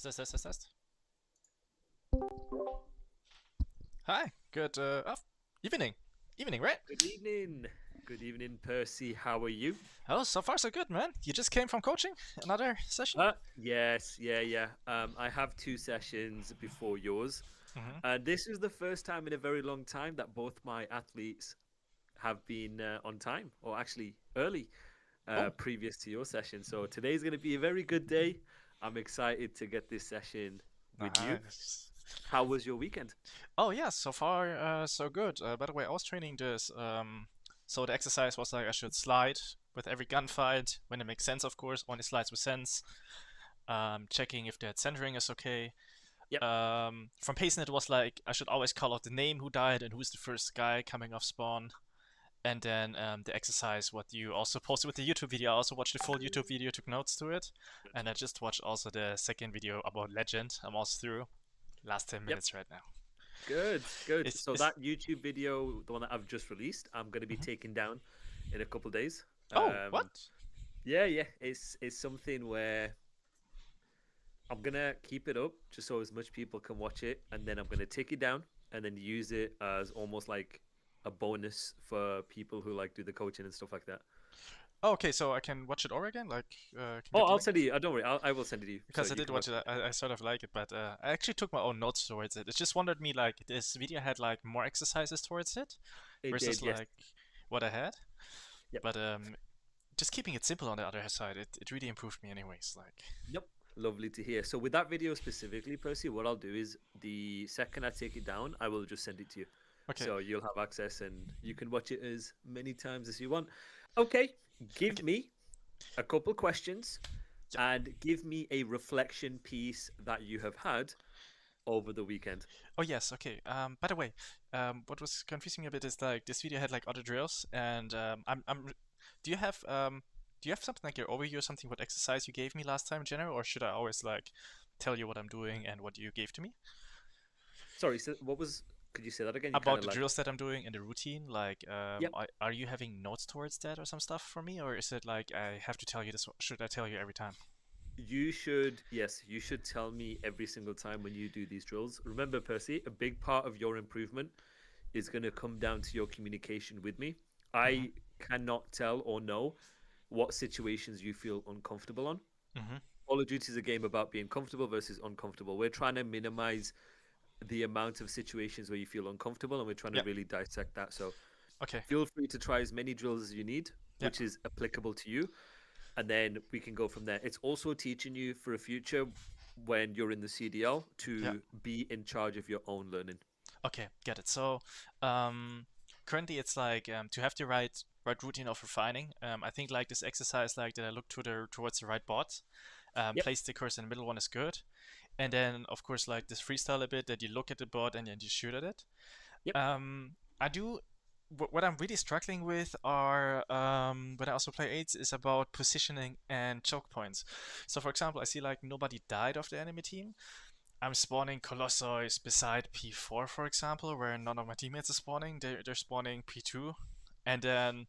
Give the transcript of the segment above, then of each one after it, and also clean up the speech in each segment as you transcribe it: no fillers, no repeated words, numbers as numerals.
Test. Hi. Good evening. Evening, right? Good evening. Good evening, Percy. How are you? Oh, so far so good, man. You just came from coaching? Another session? Yes, yeah. I have two sessions before yours. Mm-hmm. This is the first time in a very long time that both my athletes have been on time, or actually early, Oh, previous to your session. So today's going to be a very good day. I'm excited to get this session with you. nice. How was your weekend? Oh yeah, so far so good. By the way, I was training this. So the exercise was like I should slide with every gunfight when it makes sense, of course. Only slides with sense. Checking if that centering is okay. Yep. From pacing, it was like I should always call out the name who died and who's the first guy coming off spawn. And then the exercise, what you also posted with the YouTube video. I also watched the full YouTube video, took notes to it, and I just watched also the second video about Legend. I'm also through. Last 10 Yep. minutes right now. Good. So It's that YouTube video, the one that I've just released, I'm going to be Mhm. taking down in a couple days. Oh, what? Yeah. It's something where I'm gonna keep it up just so as much people can watch it, and then I'm gonna take it down and then use it as almost like a bonus for people who like do the coaching and stuff like that. Oh, okay, so I can watch it over again? Like, can Oh, get the I'll link? send it you. Don't worry, I will send it to you so Because I you did can watch watch it, I sort of like it, but I actually took my own notes towards it. It just wondered me, like, this video had, like, more exercises towards it it. It versus, did, yes. like, what I had. Yep. But just keeping it simple on the other side, it really improved me anyways. Like, Yep. Lovely to hear. So with that video specifically, Percy, what I'll do is the second I take it down, I will just send it to you. okay, So you'll have access and you can watch it as many times as you want. Okay, give okay, me a couple questions yeah. and give me a reflection piece that you have had over the weekend. Oh yes, okay. By the way, what was confusing me a bit is like this video had like other drills, and do you have something like your overview or something what exercise you gave me last time in general, or should I always like tell you what I'm doing and what you gave to me Sorry, so what was, could you say that again? You kind about of the like, drills that I'm doing and the routine? Like, yep, are you having notes towards that or some stuff for me, or is it like I have to tell you this? Should I tell you every time? you should, yes, you should tell me every single time when you do these drills. Remember, Percy, a big part of your improvement is going to come down to your communication with me. Mm-hmm. I cannot tell or know what situations you feel uncomfortable on. Mm-hmm. Call of Duty is a game about being comfortable versus uncomfortable. We're trying to minimize the amount of situations where you feel uncomfortable, and we're trying to Yeah. really dissect that. So Okay. feel free to try as many drills as you need, Yeah. which is applicable to you, and then we can go from there. It's also teaching you for a future when you're in the CDL Yeah. to be in charge of your own learning. Okay, get it. So, currently it's like to have the right routine of refining. I think like this exercise, like that I look towards the right bot, Yep, place the cursor in the middle one is good, and then of course like this freestyle a bit that you look at the bot and then you shoot at it. yep, I do. What I'm really struggling with are when I also play aids is about positioning and choke points. So for example, I see like nobody died of the enemy team, I'm spawning Colossus beside P4, for example, where none of my teammates are spawning. They're spawning P2. And then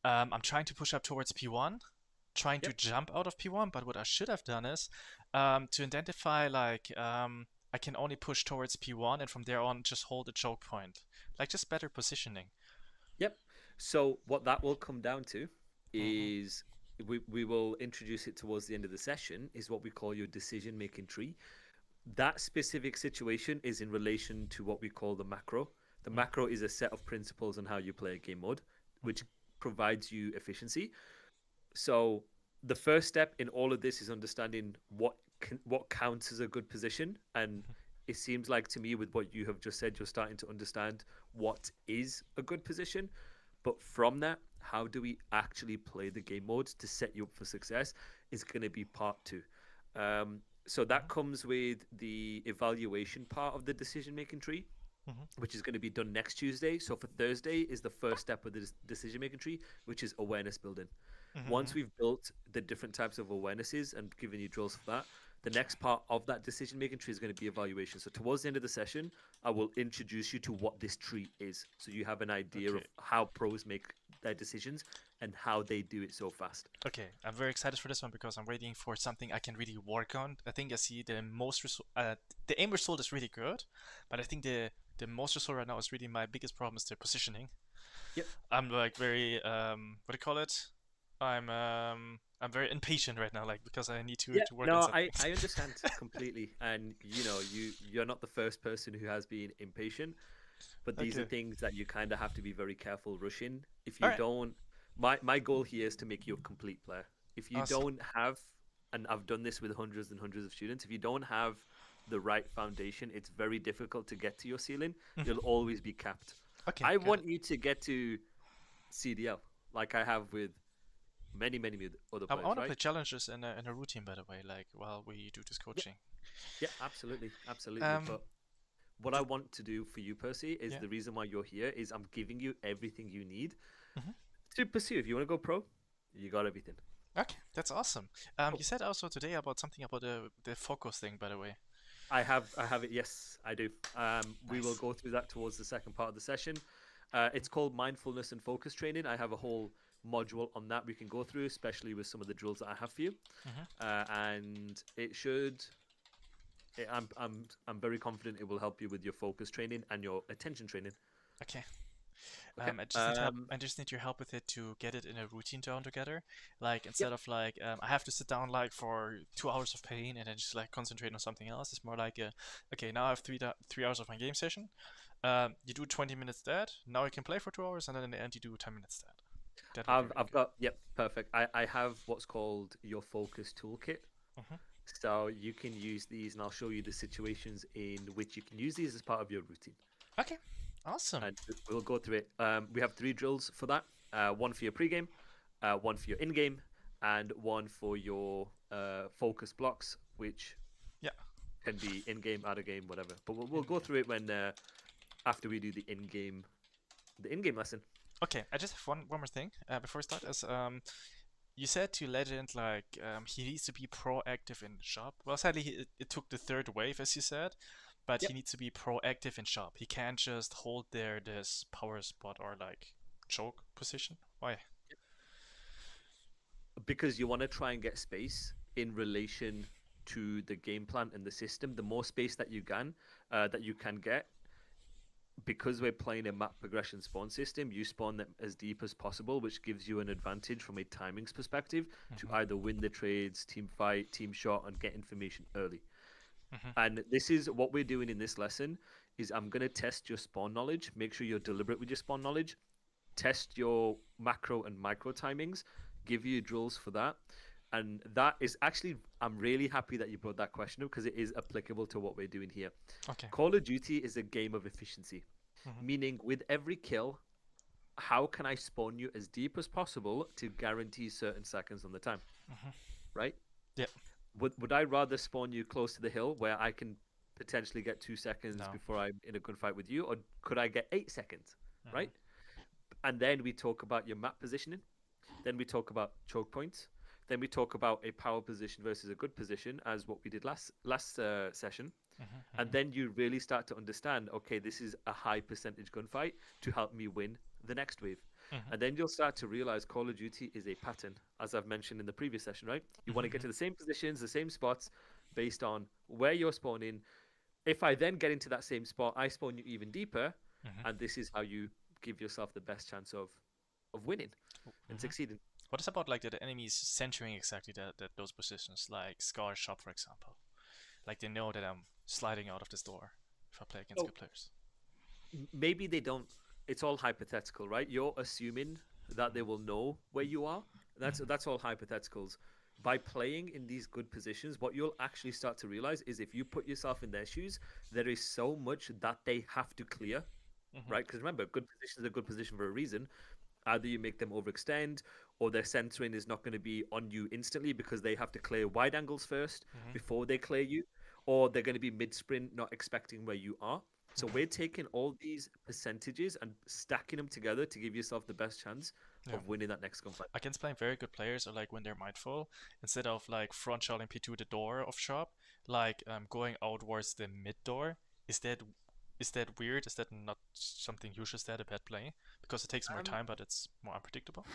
I'm trying to push up towards P1, trying to yep. jump out of P1. But what I should have done is to identify, like, I can only push towards P1 and from there on just hold a choke point. Like, just better positioning. Yep. So what that will come down to Hmm. is we will introduce it towards the end of the session is what we call your decision making tree. That specific situation is in relation to what we call the macro. The macro is a set of principles on how you play a game mode, which provides you efficiency. So the first step in all of this is understanding what counts as a good position, and it seems like to me with what you have just said, you're starting to understand what is a good position. But from that, how do we actually play the game modes to set you up for success is going to be part two. So that comes with the evaluation part of the decision making tree, Hmm. which is going to be done next Tuesday. So for Thursday is the first step of the decision making tree, which is awareness building. Once Hmm. we've built the different types of awarenesses and given you drills for that, the next part of that decision making tree is going to be evaluation. So towards the end of the session, I will introduce you to what this tree is, so you have an idea Okay. of how pros make their decisions and how they do it so fast. Okay, I'm very excited for this one because I'm waiting for something I can really work on. I think I see the aim result is really good, but I think the most result right now is really my biggest problem is the positioning. Yep. I'm like very what do you call it? I'm very impatient right now, like because I need Yeah, to work on no, something. I understand completely. And you're not the first person who has been impatient, but these are Okay. things that you kind of have to be very careful rushing. If All you right. don't, my goal here is to make you a complete player. If you Awesome. don't have, and I've done this with hundreds and hundreds of students, if you don't have the right foundation, it's very difficult to get to your ceiling. You'll Hmm. always be capped. Okay, I got it. want you to get to CDL like I have with many other I players, want to right? play challenges in a routine, by the way, like while we do this Yeah, coaching. yeah, absolutely, absolutely. Um, But what I th- want to do for you, Percy, is yeah. the reason why you're here is I'm giving you everything you need Hmm. to pursue. If you want to go pro, you got everything. Okay, that's awesome. Cool. You said also today about something about the focus thing, by the way. I have it. Yes, I do. We will Nice. go through that towards the second part of the session. It's called mindfulness and focus training. I have a whole module on that we can go through, especially with some of the drills that I have for you. Hmm. And it should. I'm very confident it will help you with your focus training and your attention training. Okay. Okay. I just need help. I just need your help with it to get it in a routine down together. Like Yep. instead of like I have to sit down like for 2 hours of pain and then just like concentrate on something else. It's more like okay, now I have 3 hours of my game session. You do 20 minutes that. Now I can play for 2 hours and then in the end you do 10 minutes that. That would be really I've got yep, perfect. I have what's called your focus toolkit. good. Hmm. So you can use these, and I'll show you the situations in which you can use these as part of your routine. Okay. Awesome. And we'll go through it. We have three drills for that. One for your pregame, one for your in-game, and one for your focus blocks, which Yeah. can be in-game, out-of-game, whatever. But we'll In go game. through it when after we do the in-game lesson. Okay. I just have one more thing before we start. As you said to Legend, like he needs to be proactive in shop. Well, sadly, it took the third wave, as you said, but he Yep. needs to be proactive in shop. He can't just hold there this power spot or like choke position. Why? Because you want to try and get space in relation to the game plan and the system. The more space that you can get, because we're playing a map progression spawn system, you spawn them as deep as possible, which gives you an advantage from a timings perspective to Hmm. either win the trades, team fight, team shot, and get information early. Hmm. And this is what we're doing in this lesson. Is I'm going to test your spawn knowledge. Make sure you're deliberate with your spawn knowledge. Test your macro and micro timings. Give you drills for that. And that is actually, I'm really happy that you brought that question up because it is applicable to what we're doing here. Okay. Call of Duty is a game of efficiency, Hmm. meaning with every kill, how can I spawn you as deep as possible to guarantee certain seconds on the time, Hmm. right? Yeah. Would I rather spawn you close to the hill where I can potentially get 2 seconds No. before I'm in a gunfight with you, or could I get 8 seconds, Hmm. right? And then we talk about your map positioning. Then we talk about choke points. Then we talk about a power position versus a good position, as what we did last session. Hmm. And Hmm. then you really start to understand, okay, this is a high percentage gunfight to help me win the next wave. Hmm. And then you'll start to realize Call of Duty is a pattern, as I've mentioned in the previous session, right? You want to get Hmm. to the same positions, the same spots, based on where you're spawning. If I then get into that same spot, I spawn you even deeper, Hmm. and this is how you give yourself the best chance of winning and Hmm. succeeding. What is about like the enemies centering exactly that those positions, like Scar Shop, for example? Like they know that I'm sliding out of this door if I play against So good players. maybe they don't. It's all hypothetical, right? You're assuming that they will know where you are. Hmm. That's all hypotheticals. By playing in these good positions, what you'll actually start to realize is if you put yourself in their shoes, there is so much that they have to clear, Hmm. right? Because remember, good position is a good position for a reason. Either you make them overextend, or their centering is not going to be on you instantly because they have to clear wide angles first Hmm. before they clear you, or they're going to be mid sprint, not expecting where you are. So Hmm. we're taking all these percentages and stacking them together to give yourself the best chance Yeah. of winning that next gunfight. Against playing very good players or like when they're mindful, instead of like front shelling P2 the door of shop, like going outwards the mid door, is that Is that weird? Is that not something you should stat a bad play? Because it takes more Um, time, but it's more unpredictable.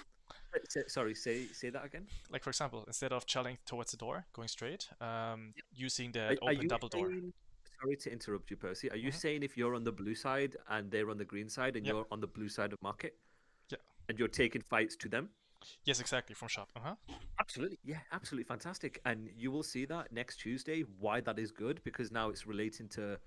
sorry, say that again. Like for example, instead of charging towards the door, going straight, Yeah. using that Are open you double door. saying? Sorry to interrupt you, Percy. Are you Hmm. saying if you're on the blue side and they're on the green side and Yeah, you're on the blue side of market yeah, and you're taking fights to them? yes, exactly from shop. Uh huh. Absolutely. Yeah, absolutely fantastic. And you will see that next Tuesday why that is good because now it's relating to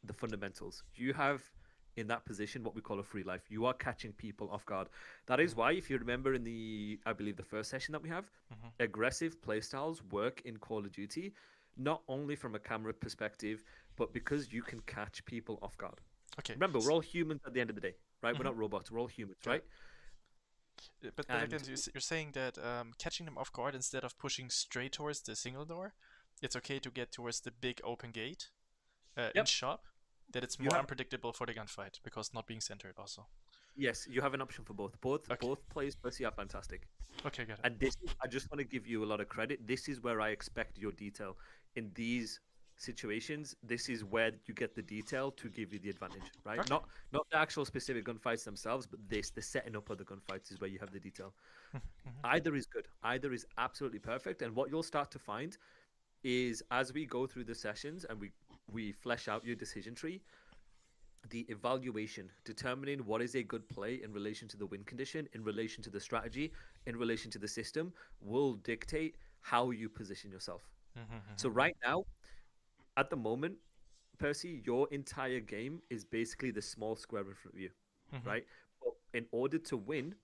the fundamentals. You have in that position what we call a free life. You are catching people off guard. That is why, if you remember in I believe, the first session that we have, Hmm. aggressive playstyles work in Call of Duty, not only from a camera perspective, but because you can catch people off guard. Okay. Remember, we're all humans at the end of the day, right? We're Hmm. not robots. We're all humans, Got right? it. But again, And you're saying that catching them off guard instead of pushing straight towards the single door, it's okay to get towards the big open gate in yep, shop. That it's you more have unpredictable for the gunfight because not being centered also. yes, you have an option for both. Both Okay. both plays Percy are fantastic. Okay, got it. And this is, I just want to give you a lot of credit. This is where I expect your detail. In these situations, this is where you get the detail to give you the advantage, right? Okay. Not the actual specific gunfights themselves, but the setting up of the gunfights is where you have the detail. Hmm. Either is good. Either is absolutely perfect. And what you'll start to find is as we go through the sessions and we flesh out your decision tree, the evaluation, determining what is a good play in relation to the win condition, in relation to the strategy, in relation to the system, will dictate how you position yourself. So, Hmm. right now, at the moment, Percy, your entire game is basically the small square in front of you, Hmm. right? But in order to win,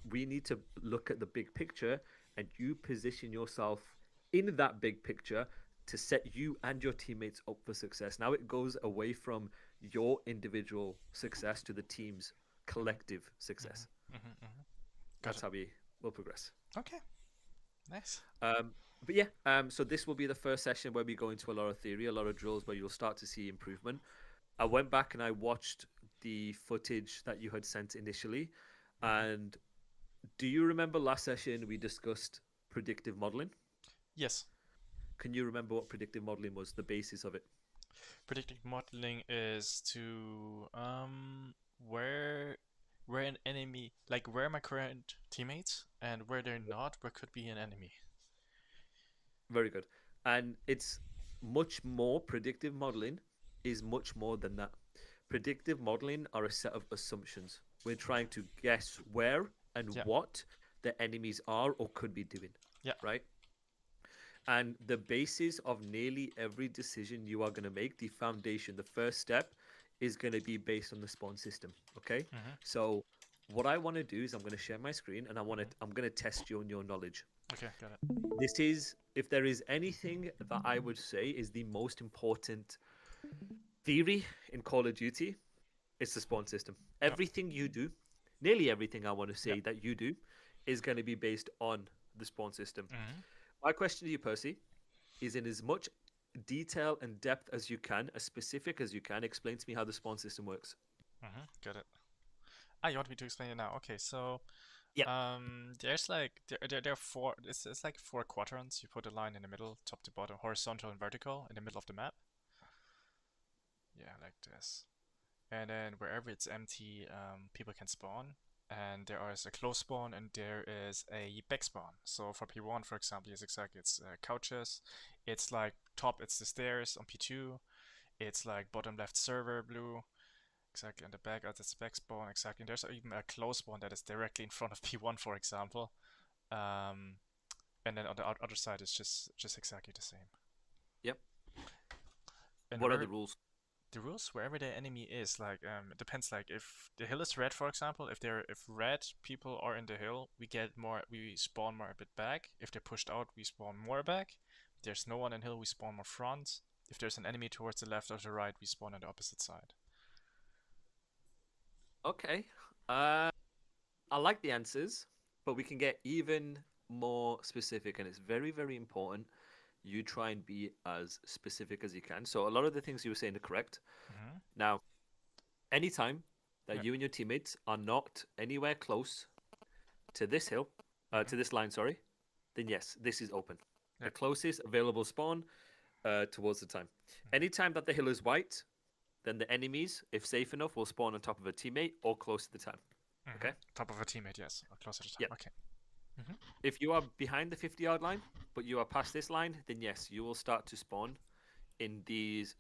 we need to look at the big picture and you position yourself in that big picture to set you and your teammates up for success. Now it goes away from your individual success to the team's Hmm. collective Hmm. success. Hmm. Got That's it. how we will progress. Okay. Nice. Um, but yeah, so this will be the first session where we go into a lot of theory, a lot of drills where you'll start to see improvement. I went back and I watched the footage that you had sent initially. Hmm. And do you remember last session we discussed predictive modeling? Yes. Can you remember what predictive modeling was, the basis of it? Predictive modeling is to where where an enemy, like where my current teammates and where they're not, where could be an enemy. Very good. And it's much more, predictive modeling is much more than that. Predictive modeling are a set of assumptions. We're trying to guess where and Yeah. what the enemies are or could be doing, Yeah. right? And the basis of nearly every decision you are going to make, the foundation, the first step, is going to be based on the spawn system. Okay. Hmm. So what I want to do is I'm going to share my screen and Hmm. I'm going to test you on your knowledge. Okay, got it. This is, if there is anything that I would say is the most important theory in Call of Duty, it's the spawn system. Yeah. Everything you do, nearly everything I want to Yeah. say that you do, is going to be based on the spawn system. Hmm. My question to you, Percy, is in as much detail and depth as you can, as specific as you can, explain to me how the spawn system works. Hmm. Got it. Ah, you want me to explain it now? Okay, so Yep. there's like there are four. It's like four quadrants. You put a line in the middle, top to bottom, horizontal and vertical, in the middle of the map. Yeah, like this. And then wherever it's empty, people can spawn. And there is a close spawn and there is a back spawn. So for P1, for example, yes, exactly. It's couches. It's like top, it's the stairs on P2. It's like bottom left server blue. Exactly. And the back, that's back spawn. Exactly. And there's even a close spawn that is directly in front of P1, for example. Um, and then on the other side, it's just exactly the same. Yep. And What are the where rules? the rules wherever the enemy is, like it depends. Like if the hill is red, for example, if red people are in the hill, we spawn more a bit back. If they're pushed out, we spawn more back. If there's no one in hill, we spawn more front. If there's an enemy towards the left or the right, we spawn on the opposite side. Okay. Uh, I like the answers, but we can get even more specific, and it's very, very important you try and be as specific as you can. So a lot of the things you were saying are correct. Hmm. Now, anytime that Yeah. you and your teammates are not anywhere close to this hill, Hmm. to this line, sorry, then yes, this is open. Yeah. The closest available spawn towards the time. Hmm. Anytime that the hill is white, then the enemies, if safe enough, will spawn on top of a teammate or close to the time. Okay? Top of a teammate, yes. Or closer to time. Yeah. Okay. Mm-hmm. If you are behind the 50-yard line, but you are past this line, then yes, you will start to spawn in these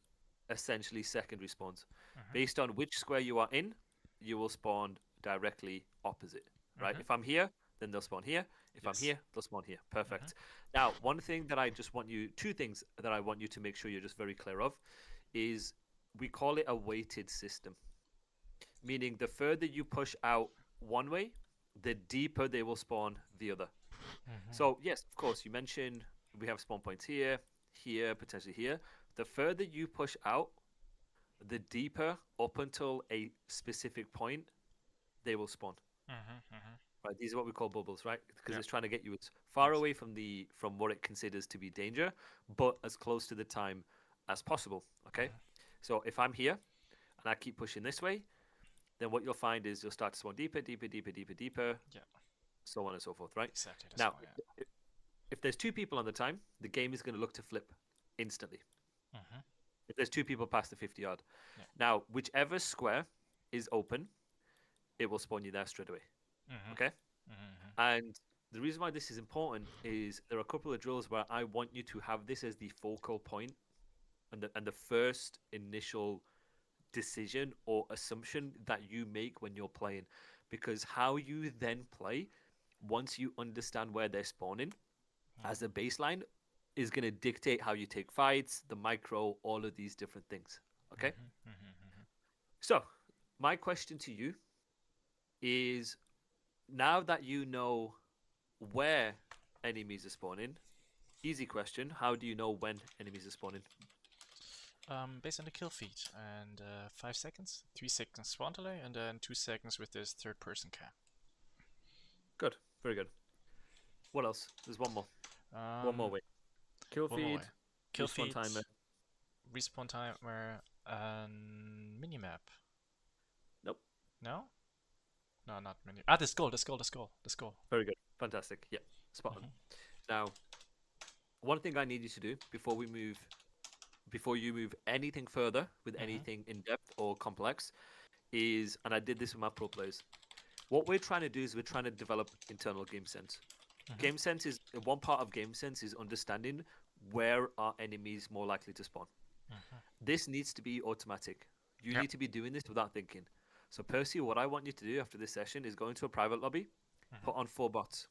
essentially secondary spawns. Mm-hmm. Based on which square you are in, you will spawn directly opposite, right? Mm-hmm. If I'm here, then they'll spawn here. If I'm Yes. here, they'll spawn here. Mm-hmm. Perfect. Now, one thing that I just want you, two things that I want you to make sure you're just very clear of is we call it a weighted system, meaning the further you push out one way, the deeper they will spawn the other. Mm-hmm. So, yes, of course, you mentioned we have spawn points here, here, potentially here. The further you push out, the deeper up until a specific point they will spawn. Mm-hmm. Mm-hmm. Right, these are what we call bubbles, right? Because Yeah. it's trying to get you as far Yes. away from what it considers to be danger, but as close to the time as possible. Okay, Mm-hmm. so if I'm here and I keep pushing this way, then what you'll find is you'll start to spawn deeper, deeper, deeper, deeper, deeper, Yeah. so on and so forth. Right Exactly. That's now, all. Yeah. if there's two people on the time, the game is going to look to flip instantly. Mm-hmm. If there's two people past the 50-yard, Yeah. now whichever square is open, it will spawn you there straight away. Mm-hmm. Okay. Mm-hmm. And the reason why this is important is there are a couple of drills where I want you to have this as the focal point and the first initial decision or assumption that you make when you're playing. Because how you then play, once you understand where they're spawning as a baseline, is going to dictate how you take fights, the micro, all of these different things. Okay? Mm-hmm. Mm-hmm. So, my question to you is now that you know where enemies are spawning, easy question, how do you know when enemies are spawning? Based on the kill feed, and 5 seconds, 3 seconds spawn delay, and then 2 seconds with this third-person cam. Good, very good. What else? There's one more. One more Um, way. Kill one more feed, way. Kill respawn feed, timer. respawn timer, and minimap. Nope. No, no, not mini. Ah, the skull, the skull, the skull, the skull. Very good. Fantastic. Yeah, spot on. Mm-hmm. Now, one thing I need you to do before you move anything further with Mm-hmm. anything in depth or complex is, and I did this with my pro players. What we're trying to do is we're trying to develop internal game sense. Mm-hmm. Game sense is one part of game sense is understanding where are enemies more likely to spawn. Mm-hmm. This needs to be automatic. You Yep. need to be doing this without thinking. So Percy, what I want you to do after this session is go into a private lobby, Mm-hmm. put on 4 bots.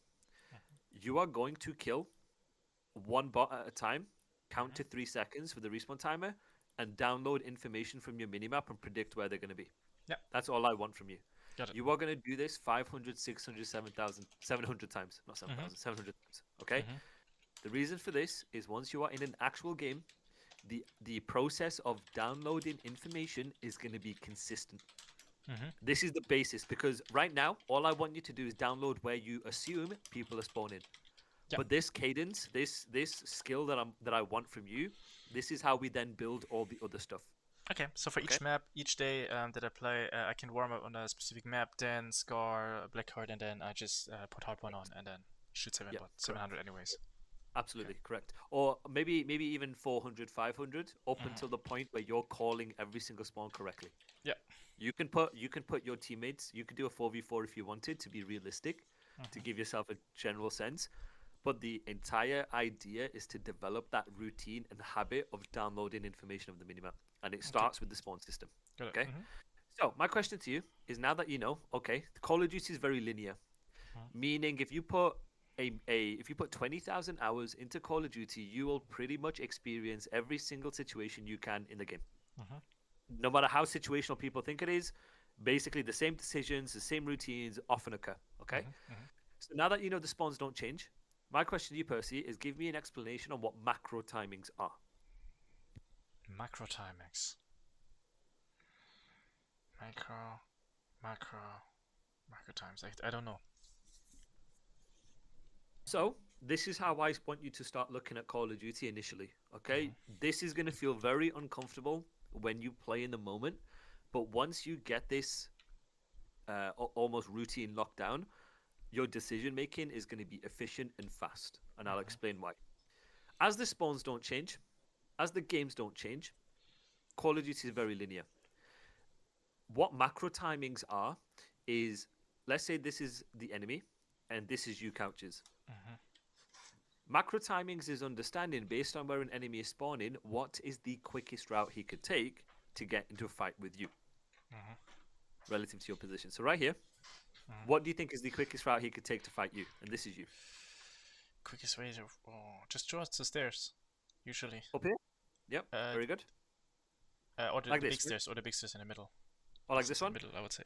You are going to kill one bot at a time, count to 3 seconds for the respawn timer, and download information from your minimap and predict where they're going to be. Yep. That's all I want from you. Got it. You are going to do this 500, 600, 7,000, 700 times. Not 7,000, 700 times. Okay? Mm-hmm. The reason for this is once you are in an actual game, the process of downloading information is going to be consistent. Mm-hmm. This is the basis because right now, all I want you to do is download where you assume people are spawning. Yep. But this cadence, this skill that I want from you, this is how we then build all the other stuff. Okay, so for Okay. each map, each day that I play, I can warm up on a specific map, then Scar, Blackheart, and then I just put Hard One on, and then shoot Yeah, 700 anyways. Absolutely correct. Or maybe even 400, 500 up Mhm. until the point where you're calling every single spawn correctly. Yeah. You can put your teammates. You could do a 4v4 if you wanted to be realistic, to give yourself a general sense. But the entire idea is to develop that routine and habit of downloading information of the minimap, and it starts with the spawn system. Got it. Okay. So my question to you is: now that you know, okay, the Call of Duty is very linear, meaning if you put if you put 20,000 hours into Call of Duty, you will pretty much experience every single situation you can in the game. Mhm. No matter how situational people think it is, basically the same decisions, the same routines often occur. Okay. Mhm. So now that you know the spawns don't change, my question to you, Percy, is give me an explanation on what macro timings are. Macro timings. Macro times. I don't know. So this is how I want you to start looking at Call of Duty initially. Okay, this is going to feel very uncomfortable when you play in the moment, but once you get this almost routine lockdown, your decision making is going to be efficient and fast, and I'll explain why. As the spawns don't change, as the games don't change, Call of Duty is very linear. What macro timings are is, let's say this is the enemy and this is you couches. Mhm. Macro timings is understanding based on where an enemy is spawning, what is the quickest route he could take to get into a fight with you Mhm. relative to your position. So right here, Mhm. what do you think is the quickest route he could take to fight you? And this is you. Quickest way to just towards the stairs, usually. Up here? Yep, Uh, very good. or the, Like the this, big right? stairs, or the big stairs in the middle. Or Big like this stairs in one? the middle, I would say.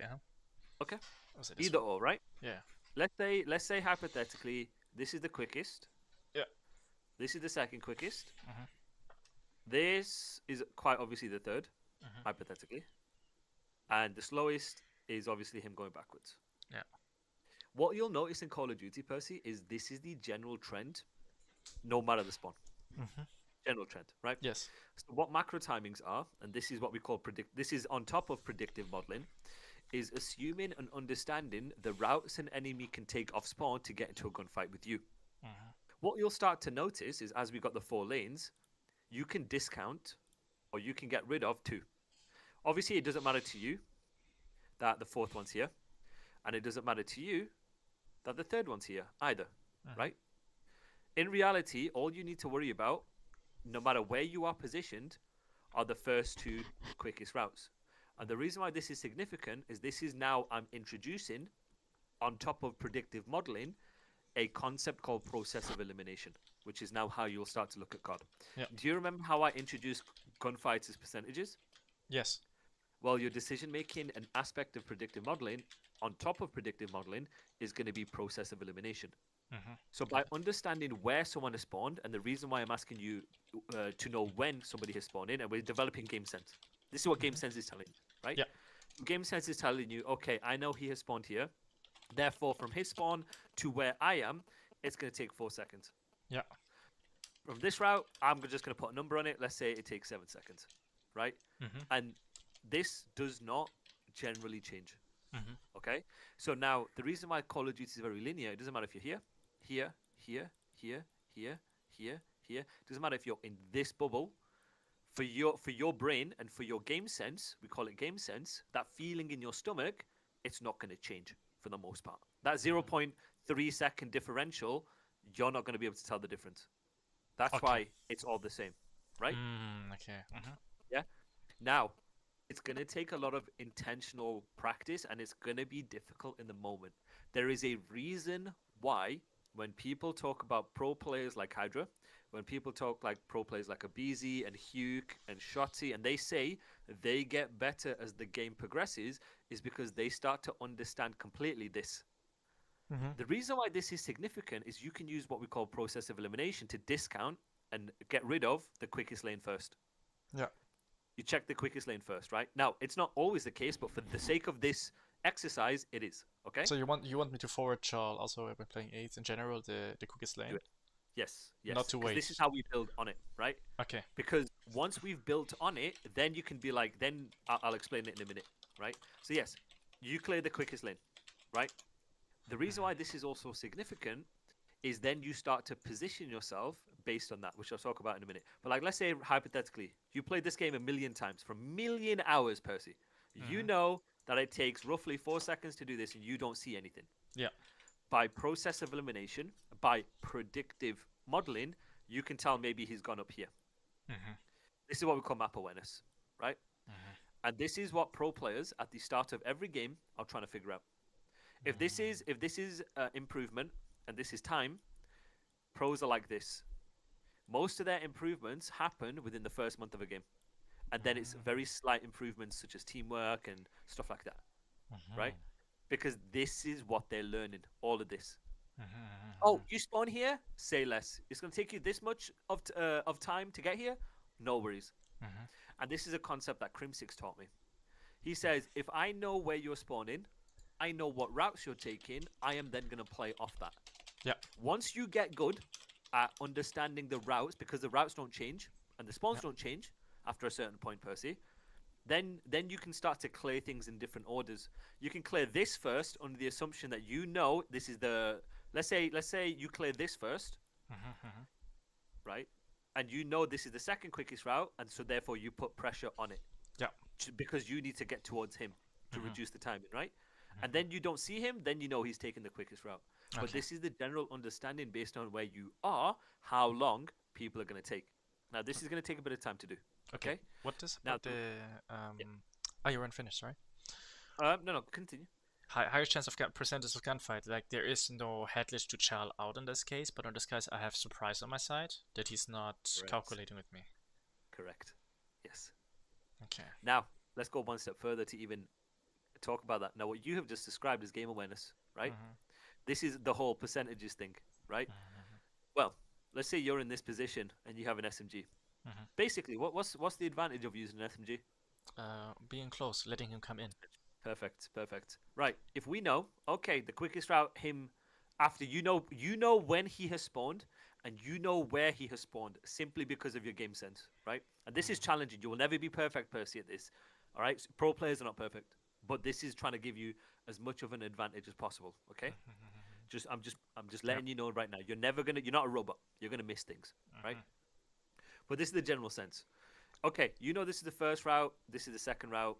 Okay. I would say this Either one. or, right? Yeah. Let's say hypothetically, this is the quickest. Yeah. This is the second quickest. Mhm. This is quite obviously the third, Mhm. hypothetically. And the slowest is obviously him going backwards. Yeah. What you'll notice in Call of Duty, Percy, is this is the general trend, no matter the spawn. Mhm. General trend, right? Yes. So what macro timings are, and this is what we call this is on top of predictive modeling, is assuming and understanding the routes an enemy can take off spawn to get into a gunfight with you. Mhm. What you'll start to notice is as we got the 4 lanes, you can discount or you can get rid of 2. Obviously, it doesn't matter to you that the 4th one's here, and it doesn't matter to you that the 3rd one's here either, Mhm. right? In reality, all you need to worry about, no matter where you are positioned, are the first 2 quickest routes. And the reason why this is significant is this is now I'm introducing, on top of predictive modeling, a concept called process of elimination, which is now how you'll start to look at COD. Yeah. Do you remember how I introduced gunfights as percentages? Yes. Well, your decision making, an aspect of predictive modeling, on top of predictive modeling, is going to be process of elimination. Mhm. So by understanding where someone has spawned, and the reason why I'm asking you to know when somebody has spawned in, and we're developing game sense. This is what game sense is telling you, right? Yeah. Game sense is telling you, okay, I know he has spawned here. Therefore, from his spawn to where I am, it's going to take 4 seconds. Yeah. From this route, I'm just going to put a number on it. Let's say it takes 7 seconds, right? Mhm. And this does not generally change. Mhm. Okay, so now the reason why Call of Duty is very linear, it doesn't matter if you're here, here, here, here, here, here, here. It doesn't matter if you're in this bubble. For your brain and for your game sense, we call it game sense. That feeling in your stomach, it's not going to change for the most part. That 0.3 second differential, you're not going to be able to tell the difference. That's Okay. why it's all the same, right? Okay. Mhm. Yeah. Now, it's going to take a lot of intentional practice and it's going to be difficult in the moment. There is a reason why, when people talk about pro players like Hydra, when people talk like pro players like Abizi and Huke and Shotzi, and they say they get better as the game progresses, is because they start to understand completely this. Mhm. The reason why this is significant is you can use what we call process of elimination to discount and get rid of the quickest lane first. Yeah. You check the quickest lane first, right? Now, it's not always the case, but for the sake of this exercise, it is. Okay? So you want me to forward Charl also when playing eights in general the quickest Do lane, it. Yes, not yes. to Because this is wait. how we build on it, right? Okay. Because once we've built on it, then you can be like, then I'll explain it in a minute, right? So, yes, you clear the quickest lane, right? The reason why this is also significant is then you start to position yourself based on that, which I'll talk about in a minute. But like, let's say hypothetically, you played this game a million times for a million hours, Percy. You Mhm. know that it takes roughly 4 seconds to do this, and you don't see anything. Yeah. By process of elimination, by predictive modeling, you can tell maybe he's gone up here. Mhm. This is what we call map awareness, right? Mhm. And this is what pro players at the start of every game are trying to figure out. If this is improvement and this is time, pros are like this. Most of their improvements happen within the first month of a game, and then it's very slight improvements such as teamwork and stuff like that, right? Mhm. Because this is what they're learning. All of this. Oh, Mhm. you spawn here? Say less. It's going to take you this much of time to get here? No worries. Mhm. And this is a concept that Crim6 taught me. He says, if I know where you're spawning, I know what routes you're taking, I am then going to play off that. Yeah. Once you get good at understanding the routes, because the routes don't change and the spawns Yeah. don't change after a certain point, Percy, then you can start to clear things in different orders. You can clear this first under the assumption that you know this is the let's say you clear this first, Mhm. Mhm. right? And you know this is the second quickest route, and so therefore you put pressure on it Yeah. because you need to get towards him. to Mm-hmm. reduce the timing, right? And Mm-hmm. then you don't see him, then you know he's taking the quickest route. But Okay. this is the general understanding based on where you are, how long people are going to take. Now, this is going to take a bit of time to do. Okay. Okay. What is Now, about the oh, you weren't finished, sorry. no, no, continue. Higher chance of percentage of gunfight. Like there is no headless to child out in this case, but in this case I have surprise on my side that he's not Correct. calculating with me. Correct. Yes. Okay. Now, let's go one step further to even talk about that. Now, what you have just described is game awareness, right? Mm-hmm. This is the whole percentages thing, right? Mm-hmm. Well, let's say you're in this position and you have an SMG. Mm-hmm. Basically, what's the advantage of using an SMG? Being close, letting him come in. Perfect, perfect. Right. If we know, okay, the quickest route him after you know when he has spawned and you know where he has spawned simply because of your game sense, right? And this is Mm-hmm. challenging. You will never be perfect, Percy, at this. All right. So pro players are not perfect, but this is trying to give you as much of an advantage as possible. Okay. Mm-hmm. I'm just Yeah. letting you know right now. You're not a robot. You're gonna miss things, right? Mm-hmm. But this is the general sense. Okay, you know this is the first route. This is the second route.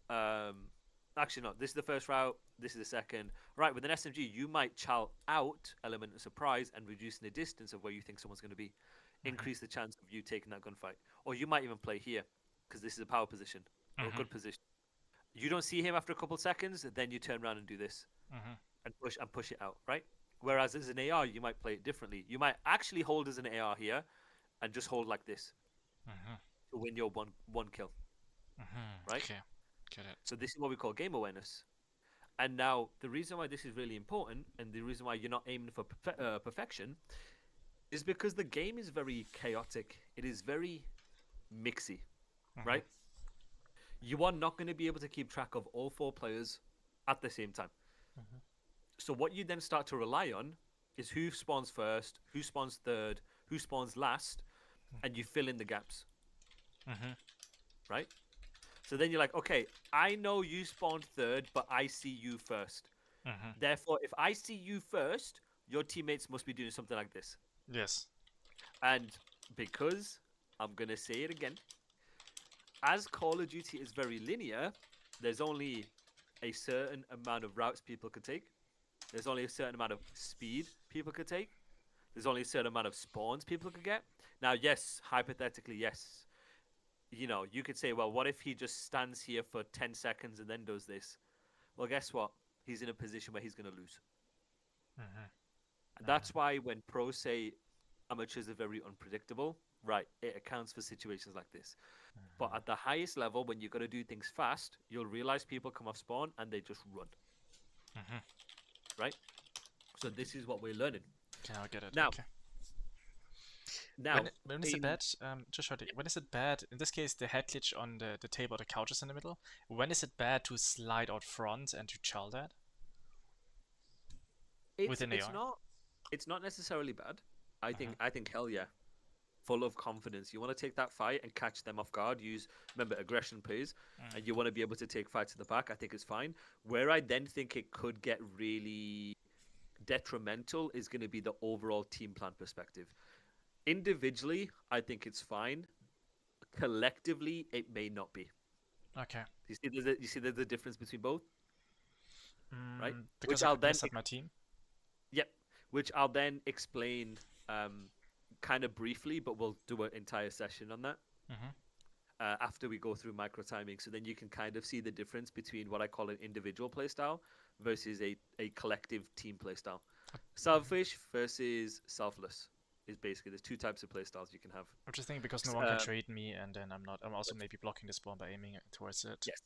Um, Actually, no. This is the first route. This is the second. Right, with an SMG, you might chow out element of surprise and reducing the distance of where you think someone's going to be. Mm-hmm. Increase the chance of you taking that gunfight. Or you might even play here because this is a power position or a Mm-hmm. good position. You don't see him after a couple seconds, then you turn around and do this Mm-hmm. and push it out, right? Whereas as an AR, you might play it differently. You might actually hold as an AR here and just hold like this Mm-hmm. to win your one kill, Mm-hmm. right? Okay. Get it. So this is what we call game awareness. And now the reason why this is really important, and the reason why you're not aiming for perfection, is because the game is very chaotic. It is very mixy, Mm-hmm. right? You are not going to be able to keep track of all four players at the same time. Mm-hmm. So what you then start to rely on is who spawns first, who spawns third, who spawns last, and you fill in the gaps, Mm-hmm. right? So then you're like, okay, I know you spawned third, but I see you first. Mm-hmm. Therefore, if I see you first, your teammates must be doing something like this. Yes. And because I'm going to say it again, as Call of Duty is very linear, there's only a certain amount of routes people could take. There's only a certain amount of speed people could take. There's only a certain amount of spawns people could get. Now, yes, hypothetically, yes. You know, you could say, well, what if he just stands here for 10 seconds and then does this? Well, guess what? He's in a position where he's going to lose. Mm-hmm. That's why when pros say amateurs are very unpredictable, right, it accounts for situations like this. But at the highest level, when you got to do things fast, you'll realize people come off spawn and they just run, Mm-hmm. right? So this is what we're learning. Okay, I get it. Now, Okay. now, When is it in bad? Just shortly. When is it bad? In this case, the head glitch on the table or the couches in the middle. When is it bad to slide out front and to chill that with it's an it's AR? not it's not necessarily bad. I Uh-huh. think I think hell yeah, full of confidence. You want to take that fight and catch them off guard. Use remember aggression plays, Mm. and you want to be able to take fights to the back. I think it's fine. Where I then think it could get really detrimental is going to be the overall team plan perspective. Individually, I think it's fine. Collectively, it may not be. Okay. You see there's a difference between both, right? Because Which I I'll could then mess up my team. yep, which I'll then explain kind of briefly, but we'll do an entire session on that Mm-hmm. after we go through micro timing. So then you can kind of see the difference between what I call an individual playstyle versus a collective team playstyle. Selfish versus selfless is basically there's two types of playstyles you can have. I'm just thinking because no one can trade me, and then I'm not. I'm also maybe blocking the spawn by aiming towards it. Yes,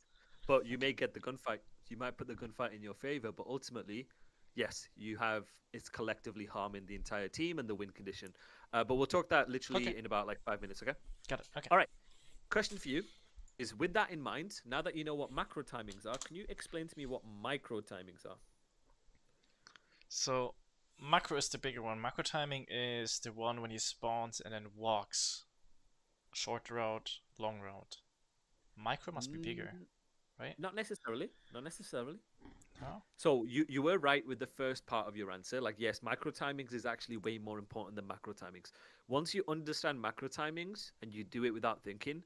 but you Okay. may get the gunfight. You might put the gunfight in your favor, but ultimately, yes, you have it's collectively harming the entire team and the win condition. But we'll talk that Okay. literally in about like 5 minutes. Okay. Got it. Okay. All right. Question for you is with that in mind. Now that you know what macro timings are, can you explain to me what micro timings are? So macro is the bigger one. Macro timing is the one when he spawns and then walks. Short route, long route. Micro must be bigger, Mm, right? Not necessarily. Not necessarily. No. So you were right with the first part of your answer. Like yes, micro timings is actually way more important than macro timings. Once you understand macro timings and you do it without thinking,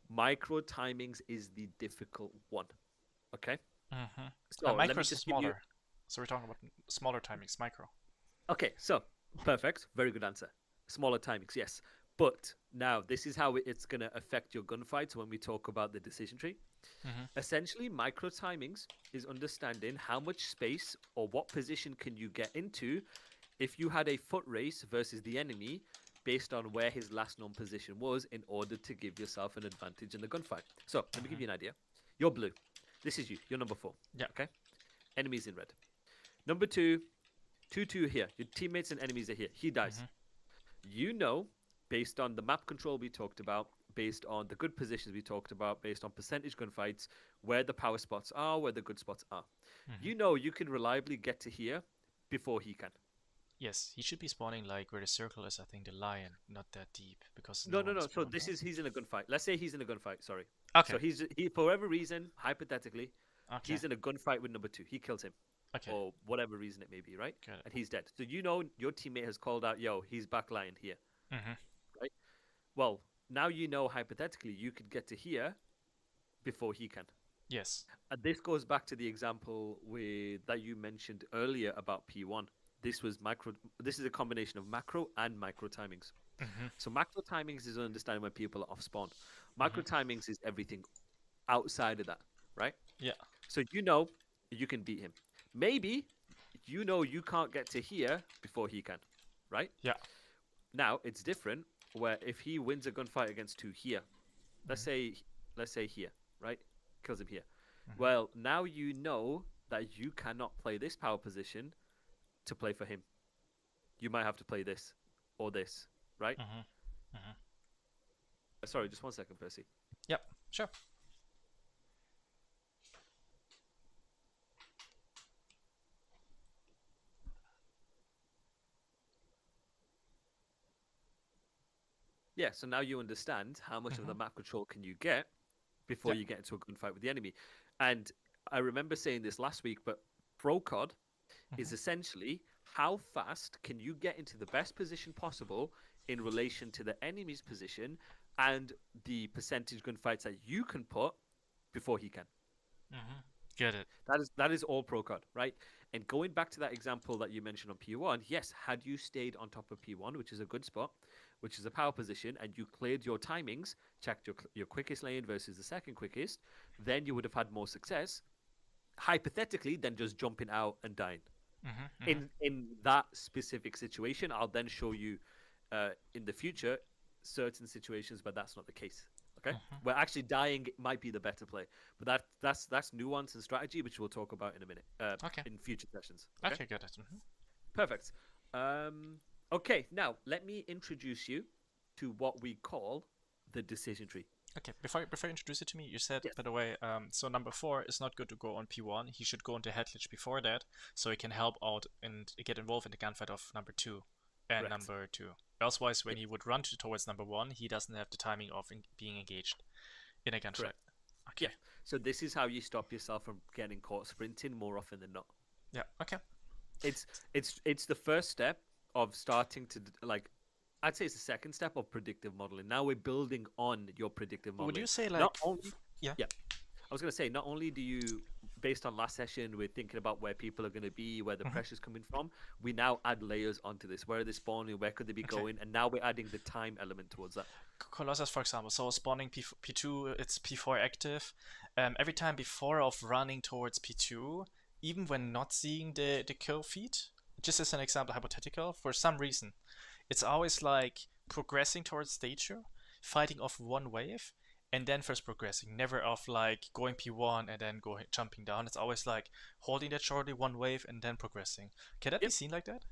micro timings is the difficult one. Okay. Mm-hmm. So let Micro me is just give you. smaller. So we're talking about smaller timings, micro. Okay, so perfect. Very good answer. Smaller timings, yes. But now this is how it's going to affect your gunfights when we talk about the decision tree. Mm-hmm. Essentially, micro timings is understanding how much space or what position can you get into if you had a foot race versus the enemy based on where his last known position was in order to give yourself an advantage in the gunfight. So let me give Mm-hmm. you an idea. You're blue. This is you. You're number 4. Yeah. Okay. Enemies in red. Number 2, 2 here. Your teammates and enemies are here. He dies. Mm-hmm. You know, based on the map control we talked about, based on the good positions we talked about, based on percentage gunfights, where the power spots are, where the good spots are. Mm-hmm. You know you can reliably get to here before he can. Yes, he should be spawning like where the circle is. I think the lion, not that deep because No, no no, one no. So spawned, this right? is he's in a gunfight. Let's say he's in a gunfight. Sorry. Okay. So he for whatever reason, hypothetically, Okay. he's in a gunfight with number 2. He kills him, Okay. or whatever reason it may be, right? Got it. And he's dead. So you know your teammate has called out, "Yo, he's back lying here." Mm-hmm. Right? Well, now you know hypothetically you could get to here before he can. Yes. And this goes back to the example that you mentioned earlier about P1. This was micro. This is a combination of macro and micro timings. Mm-hmm. So macro timings is understanding when people are off spawn. Mm-hmm. Micro timings is everything outside of that, right? Yeah. So you know you can beat him. Maybe you know you can't get to here before he can, right? Yeah. Now it's different where if he wins a gunfight against 2 here, let's Mm-hmm. say let's say here, right? Kills him here. Mm-hmm. Well, now you know that you cannot play this power position to play for him. You might have to play this or this, right? Mm-hmm. Mm-hmm. Sorry, just 1 second, Percy. Yep. Sure. Yeah, so now you understand how much of Mm-hmm. the map control can you get before Yeah. you get into a gunfight with the enemy. And I remember saying this last week, but pro COD Mm-hmm. is essentially how fast can you get into the best position possible in relation to the enemy's position and the percentage gunfights that you can put before he can. Mm-hmm. Get it. That is all pro COD, right? And going back to that example that you mentioned on P1, yes, had you stayed on top of P1, which is a good spot, which is a power position, and you cleared your timings, checked your quickest lane versus the second quickest, then you would have had more success, hypothetically, than just jumping out and dying. Mm-hmm. Mm-hmm. In that specific situation, I'll then show you in the future certain situations where that's not the case. Okay, Mm-hmm. where actually dying might be the better play, but that's nuance and strategy, which we'll talk about in a minute, Okay. in future sessions. Okay, Okay. Got it. Mm-hmm. perfect. Okay, now let me introduce you to what we call the decision tree. Okay. Before you introduce it to me, you said, Yes, by the way, so number 4 is not good to go on P1. He should go into Headlich before that, so he can help out and get involved in the gunfight of number 2 and correct. number 2. Elsewise, when Yep, he would run towards number 1, he doesn't have the timing of being engaged in a gunfight. correct. Okay. Yeah. So this is how you stop yourself from getting caught sprinting more often than not. Yeah. Okay. It's the first step of starting to like. I'd say it's the second step of predictive modeling. Now we're building on your predictive Would you modeling. say Not like, only, yeah? yeah, I was gonna say not only do you, based on last session, we're thinking about where people are gonna be, where the Mm-hmm. pressure's coming from. We now add layers onto this. Where are they spawning? Where could they be Okay. going? And now we're adding the time element towards that. Colossus, for example, so spawning P2, it's P4 active. Every time before of running towards P2, even when not seeing the kill feed, just as an example, hypothetical, for some reason, it's always like progressing towards stage 2, fighting off one wave, and then first progressing. Never of like going P1 and then going jumping down. It's always like holding that shortly one wave and then progressing. Can that be Yep. seen like that?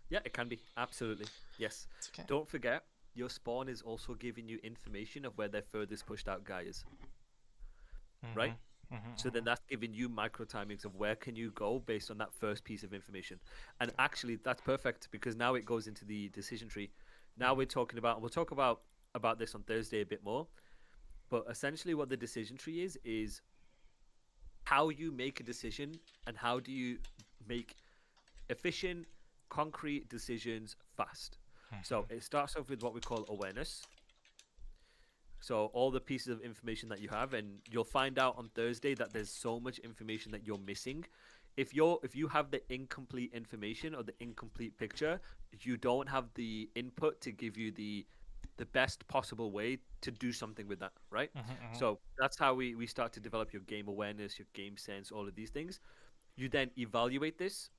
Yeah, it can be. Absolutely. Yes. It's okay. Don't forget, your spawn is also giving you information of where their furthest pushed out guy is, right? Mm-hmm. Mm-hmm. So then that's giving you micro timings of where can you go based on that first piece of information. And actually that's perfect because now it goes into the decision tree. Now we're talking about, we'll talk about this on Thursday a bit more, but essentially what the decision tree is how you make a decision and how do you make efficient, concrete decisions fast. Mm-hmm. So it starts off with what we call awareness. So all the pieces of information that you have, and you'll find out on Thursday that there's so much information that you're missing. If you have the incomplete information or the incomplete picture, you don't have the input to give you the best possible way to do something with that, right? Mm-hmm, mm-hmm, So that's how we start to develop your game awareness, your game sense, all of these things. You then evaluate this.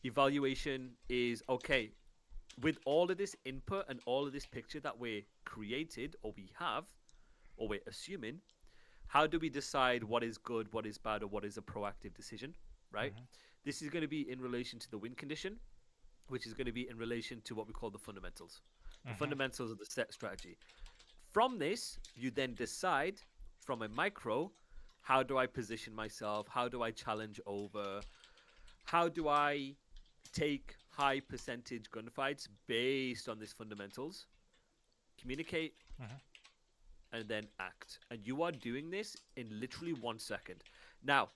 Evaluation is okay, with all of this input and all of this picture that we're created or we have or we're assuming, how do we decide what is good, what is bad, or what is a proactive decision, right? mm-hmm, This is going to be in relation to the win condition, which is going to be in relation to what we call the fundamentals. The mm-hmm. fundamentals of the set strategy. From this, you then decide from a micro, how do I position myself? How do I challenge over? How do I take high percentage gunfights based on these fundamentals? Communicate Mm-hmm. and then act. And you are doing this in literally 1 second. Now,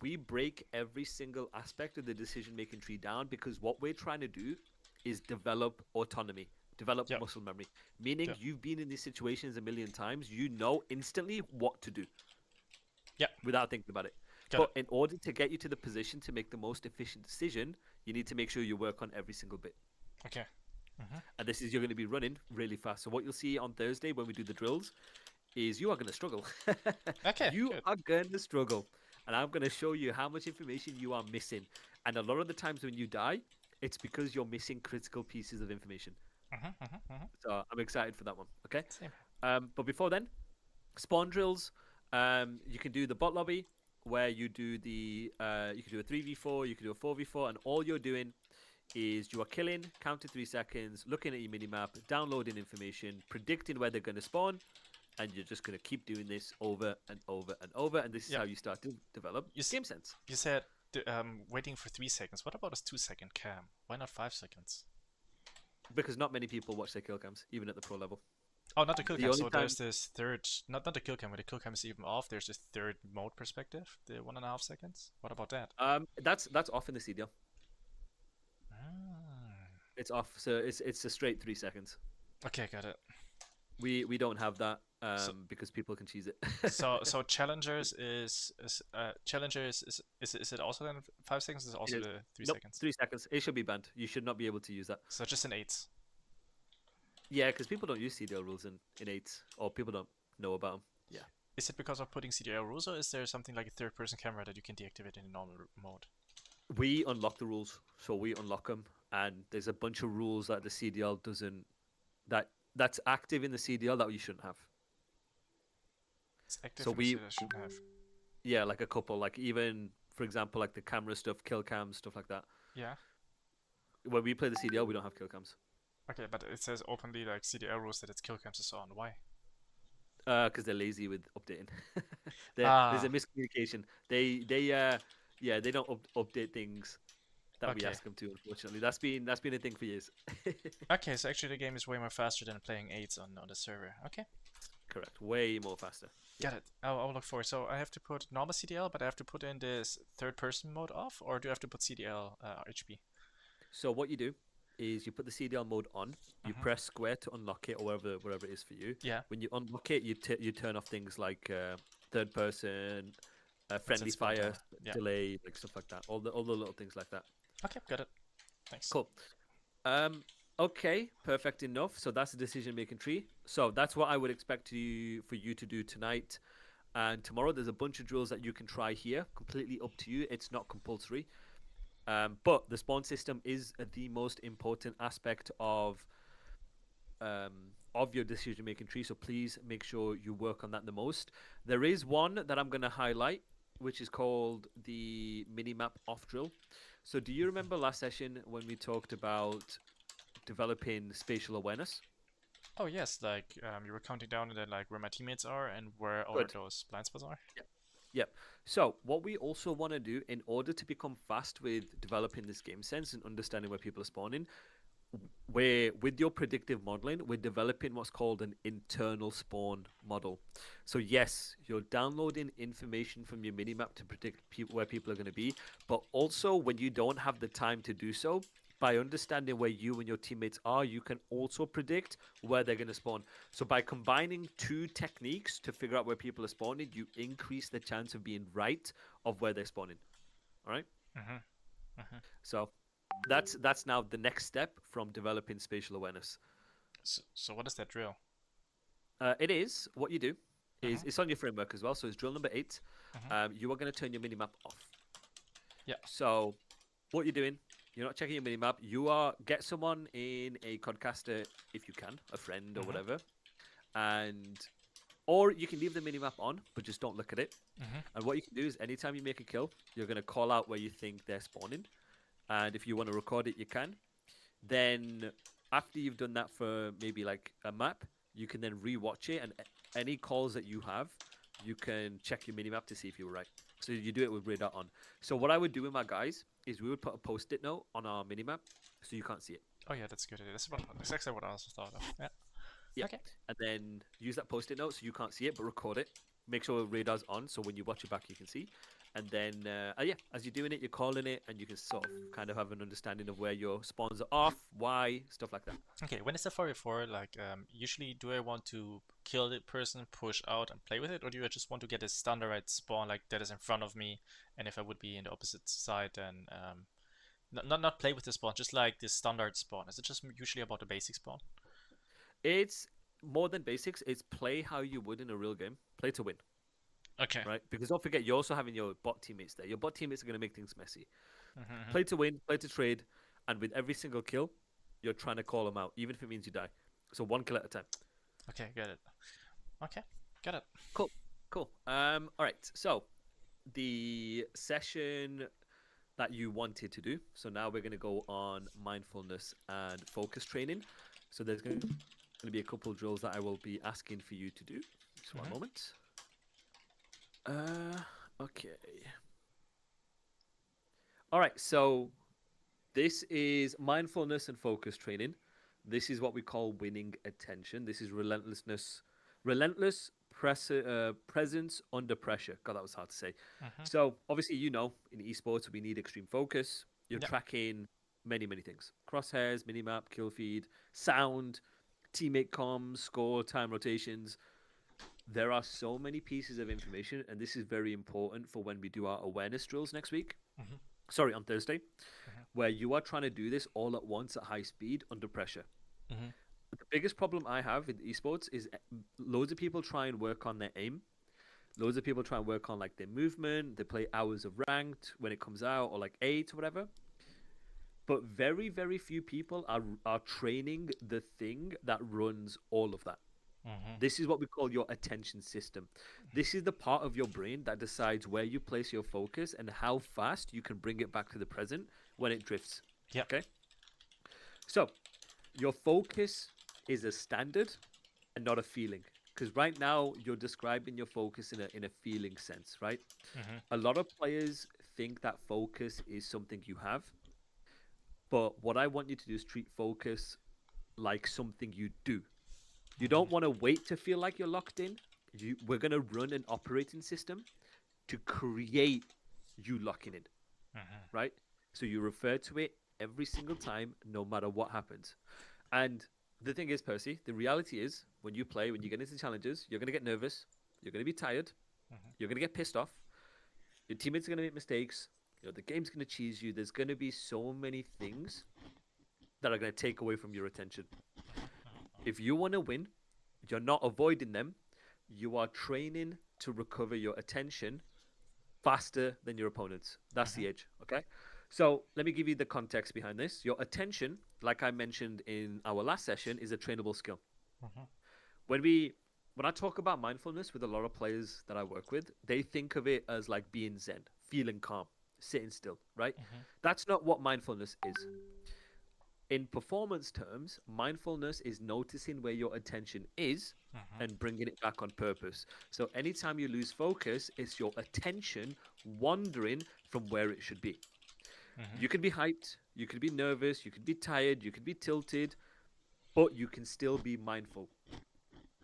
we break every single aspect of the decision making tree down because what we're trying to do is develop autonomy, develop Yep. muscle memory, meaning Yep. you've been in these situations a million times. You know instantly what to do Yep. without thinking about it. Got But it. in order to get you to the position to make the most efficient decision, you need to make sure you work on every single bit. Okay. Mm-hmm. And this is you're going to be running really fast. So what you'll see on Thursday when we do the drills is you are going to struggle. Okay. You Good. are going to struggle. And I'm going to show you how much information you are missing. And a lot of the times when you die, it's because you're missing critical pieces of information. Mm-hmm. Mm-hmm. Mm-hmm. So I'm excited for that one. Okay. Same. But before then, spawn drills. You can do the bot lobby where you do the you can do a 3v4, you can do a 4v4, and all you're doing is you are killing, counting 3 seconds, looking at your minimap, downloading information, predicting where they're going to spawn, and you're just going to keep doing this over and over and over, and this is Yep. how you start to develop You, s- game sense. you said waiting for 3 seconds. What about a 2 second cam? Why not 5 seconds? Because not many people watch their kill cams, even at the pro level. Oh, not the kill The cam. only So time, there's this third, not the kill cam. When the kill cam is even off, there's this third mode perspective, the 1.5 seconds. What about that? that's off in the CDL. Ah. It's off, so it's a straight 3 seconds. Okay, got it. We don't have that So, because people can cheese it. so challengers is it also then 5 seconds? Is it also It is. the three Nope, seconds? 3 seconds. It should be banned. You should not be able to use that. So just an eights. Yeah, because people don't use CDL rules in eights, or people don't know about them. Yeah. Is it because of putting CDL rules, or is there something like a third-person camera that you can deactivate in normal mode? We unlock the rules, so we unlock them, and there's a bunch of rules that the CDL doesn't that's active in the CDL that you shouldn't have. It's active So in the we suit I shouldn't have. yeah, like a couple, like even for example, like the camera stuff, kill cams, stuff like that. Yeah. When we play the CDL, we don't have kill cams Okay, but it says openly like CDL rules that it's kill cams and so on. Why? because they're lazy with updating. There's a Ah, miscommunication. They don't update things that we okay. ask them to. Unfortunately, that's been a thing for years. Okay, so actually the game is way more faster than playing eights on the server. Okay, Correct. Way more faster. Yeah. got it. I'll look for it. So I have to put normal CDL, but I have to put in this third-person mode off, or do I have to put CDL HB? So what you do is you put the CDL mode on. You Mm-hmm. press square to unlock it, or wherever it is for you. Yeah, When you unlock it, you turn off things like third person, that's friendly it spelled fire, yeah. delay, like stuff like that. All the little things like that. Okay, got it. Thanks. Cool. Okay, perfect enough. So that's the decision making tree. So that's what I would expect for you to do tonight and tomorrow. There's a bunch of drills that you can try here, completely up to you. It's not compulsory. But the spawn system is the most important aspect of your decision making tree. So please make sure you work on that the most. There is one that I'm going to highlight, which is called the minimap off drill. So do you remember last session when we talked about developing spatial awareness? Oh yes, like you were counting down and then like where my teammates are and where all of Good. those blind spots are. Yep. So what we also want to do in order to become fast with developing this game sense and understanding where people are spawning, where with your predictive modeling, we're developing what's called an internal spawn model. So yes, you're downloading information from your minimap to predict where people are going to be, but also when you don't have the time to do so, by understanding where you and your teammates are, you can also predict where they're going to spawn. So by combining two techniques to figure out where people are spawning, you increase the chance of being right of where they're spawning. All right. Mm-hmm. Mm-hmm. So that's now the next step from developing spatial awareness. So what is that drill? It is what you do is Mm-hmm. it's on your framework as well. So it's drill number 8. Mm-hmm. You are going to turn your minimap off. Yeah. So what you're doing, you're not checking your minimap. You are get someone in a codcaster if you can, a friend or Mm-hmm. whatever, and or you can leave the minimap on, but just don't look at it. Mm-hmm. And what you can do is anytime you make a kill, you're going to call out where you think they're spawning, and if you want to record it, you can. Then after you've done that for maybe like a map, you can then rewatch it, and any calls that you have, you can check your minimap to see if you were right. So you do it with radar on. So what I would do with my guys is we would put a post-it note on our minimap so you can't see it. Oh yeah, that's a good idea. That's exactly what I also thought of. Yeah. Yeah. Okay. And then use that post-it note so you can't see it, but record it. Make sure radar's on so when you watch it back, you can see. And then, yeah, as you're doing it, you're calling it, and you can sort of kind of have an understanding of where your spawns are off, why, stuff like that. Okay. When it's a 4v4, like usually, do I want to kill the person, push out, and play with it, or do I just want to get a standardized spawn like that is in front of me, and if I would be in the opposite side, then not play with the spawn, just like the standard spawn. Is it just usually about the basic spawn? It's more than basics. It's play how you would in a real game. Play to win, Okay. right? Because don't forget, you're also having your bot teammates there. Your bot teammates are going to make things messy. Mm-hmm. Play to win, play to trade, and with every single kill, you're trying to call them out, even if it means you die. So one kill at a time. Okay, got it. Okay, got it. Cool, cool. All right. So the session that you wanted to do. So now we're going to go on mindfulness and focus training. So there's going to be a couple of drills that I will be asking for you to do. Just one Mhm. moment. Okay. All right. So this is mindfulness and focus training. This is what we call winning attention. This is relentless presence under pressure. God, that was hard to say. Mhm. So obviously, you know, in esports, we need extreme focus. You're Yeah. tracking many, many things: crosshairs, minimap, kill feed, sound, teammate comms, score, time rotations. There are so many pieces of information, and this is very important for when we do our awareness drills next week. Mhm. Sorry, on Thursday, Mhm. where you are trying to do this all at once at high speed under pressure. Mhm. The biggest problem I have in esports is loads of people try and work on their aim. Loads of people try and work on like their movement. They play hours of ranked when it comes out, or like 8 or whatever. But very, very few people are training the thing that runs all of that. Mhm. This is what we call your attention system. This is the part of your brain that decides where you place your focus and how fast you can bring it back to the present when it drifts. Yeah. Okay? So, your focus is a standard and not a feeling. Because right now you're describing your focus in a feeling sense, right? Mhm. A lot of players think that focus is something you have, but what I want you to do is treat focus like something you do. You don't want to wait to feel like you're locked in. We're going to run an operating system to create you locking in, Mhm. right? So you refer to it every single time, no matter what happens. And the thing is, Percy, the reality is when you play, when you get into challenges, you're going to get nervous, you're going to be tired, Mhm. you're going to get pissed off, your teammates are going to make mistakes, you know, the game's going to cheese you. There's going to be so many things that are going to take away from your attention. If you want to win, you're not avoiding them. You are training to recover your attention faster than your opponents. That's Mhm. the edge, okay? So let me give you the context behind this. Your attention, like I mentioned in our last session, is a trainable skill. Mhm. When we when I talk about mindfulness with a lot of players that I work with, they think of it as like being zen, feeling calm, sitting still, right? Mhm. That's not what mindfulness is. In performance terms, mindfulness is noticing where your attention is Mhm. and bringing it back on purpose. So anytime you lose focus, it's your attention wandering from where it should be. Mhm. You could be hyped, you could be nervous, you could be tired, you could be tilted, but you can still be mindful.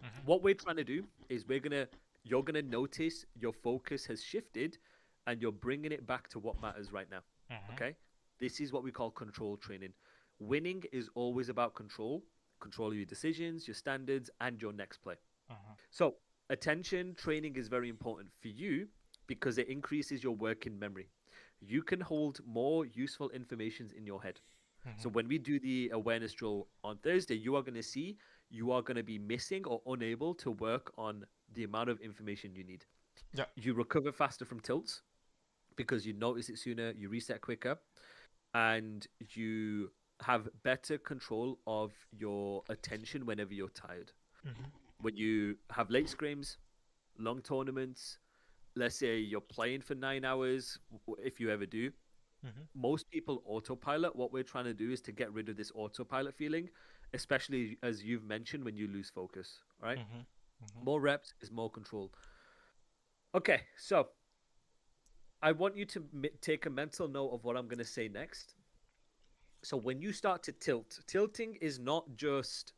Mhm. What we're trying to do is you're going to notice your focus has shifted and you're bringing it back to what matters right now. Mhm. Okay? This is what we call control training. Winning is always about control of your decisions, your standards, and your next play. Mhm. So, attention training is very important for you because it increases your working memory. You can hold more useful information in your head. So, Mhm. when we do the awareness drill on Thursday, you are going to see you are going to be missing or unable to work on the amount of information you need. Yeah. You recover faster from tilts because you notice it sooner, you reset quicker, and you have better control of your attention whenever you're tired. Mhm. When you have late scrims, long tournaments, let's say you're playing for 9 hours, if you ever do, Mhm. most people autopilot. What we're trying to do is to get rid of this autopilot feeling, especially as you've mentioned when you lose focus. All right. Mhm. Mhm. More reps is more control. Okay. So I want you to take a mental note of what I'm going to say next. So when you start to tilt, tilting is not just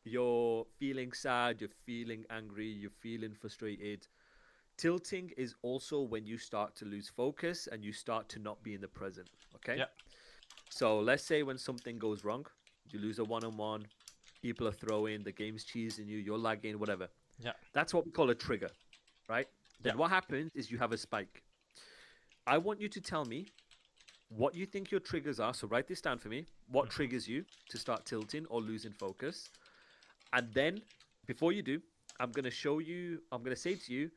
you're feeling sad, you're feeling angry, you're feeling frustrated. Tilting is also when you start to lose focus and you start to not be in the present. Okay. Yeah. So let's say when something goes wrong, you lose a one on one, people are throwing, the game's cheesing you, you're lagging, whatever. Yeah. That's what we call a trigger, right? Yeah. Then what happens is you have a spike. I want you to tell me what you think your triggers are. So write this down for me. What Mhm. triggers you to start tilting or losing focus? And then before you do, I'm going to show you, I'm going to say to you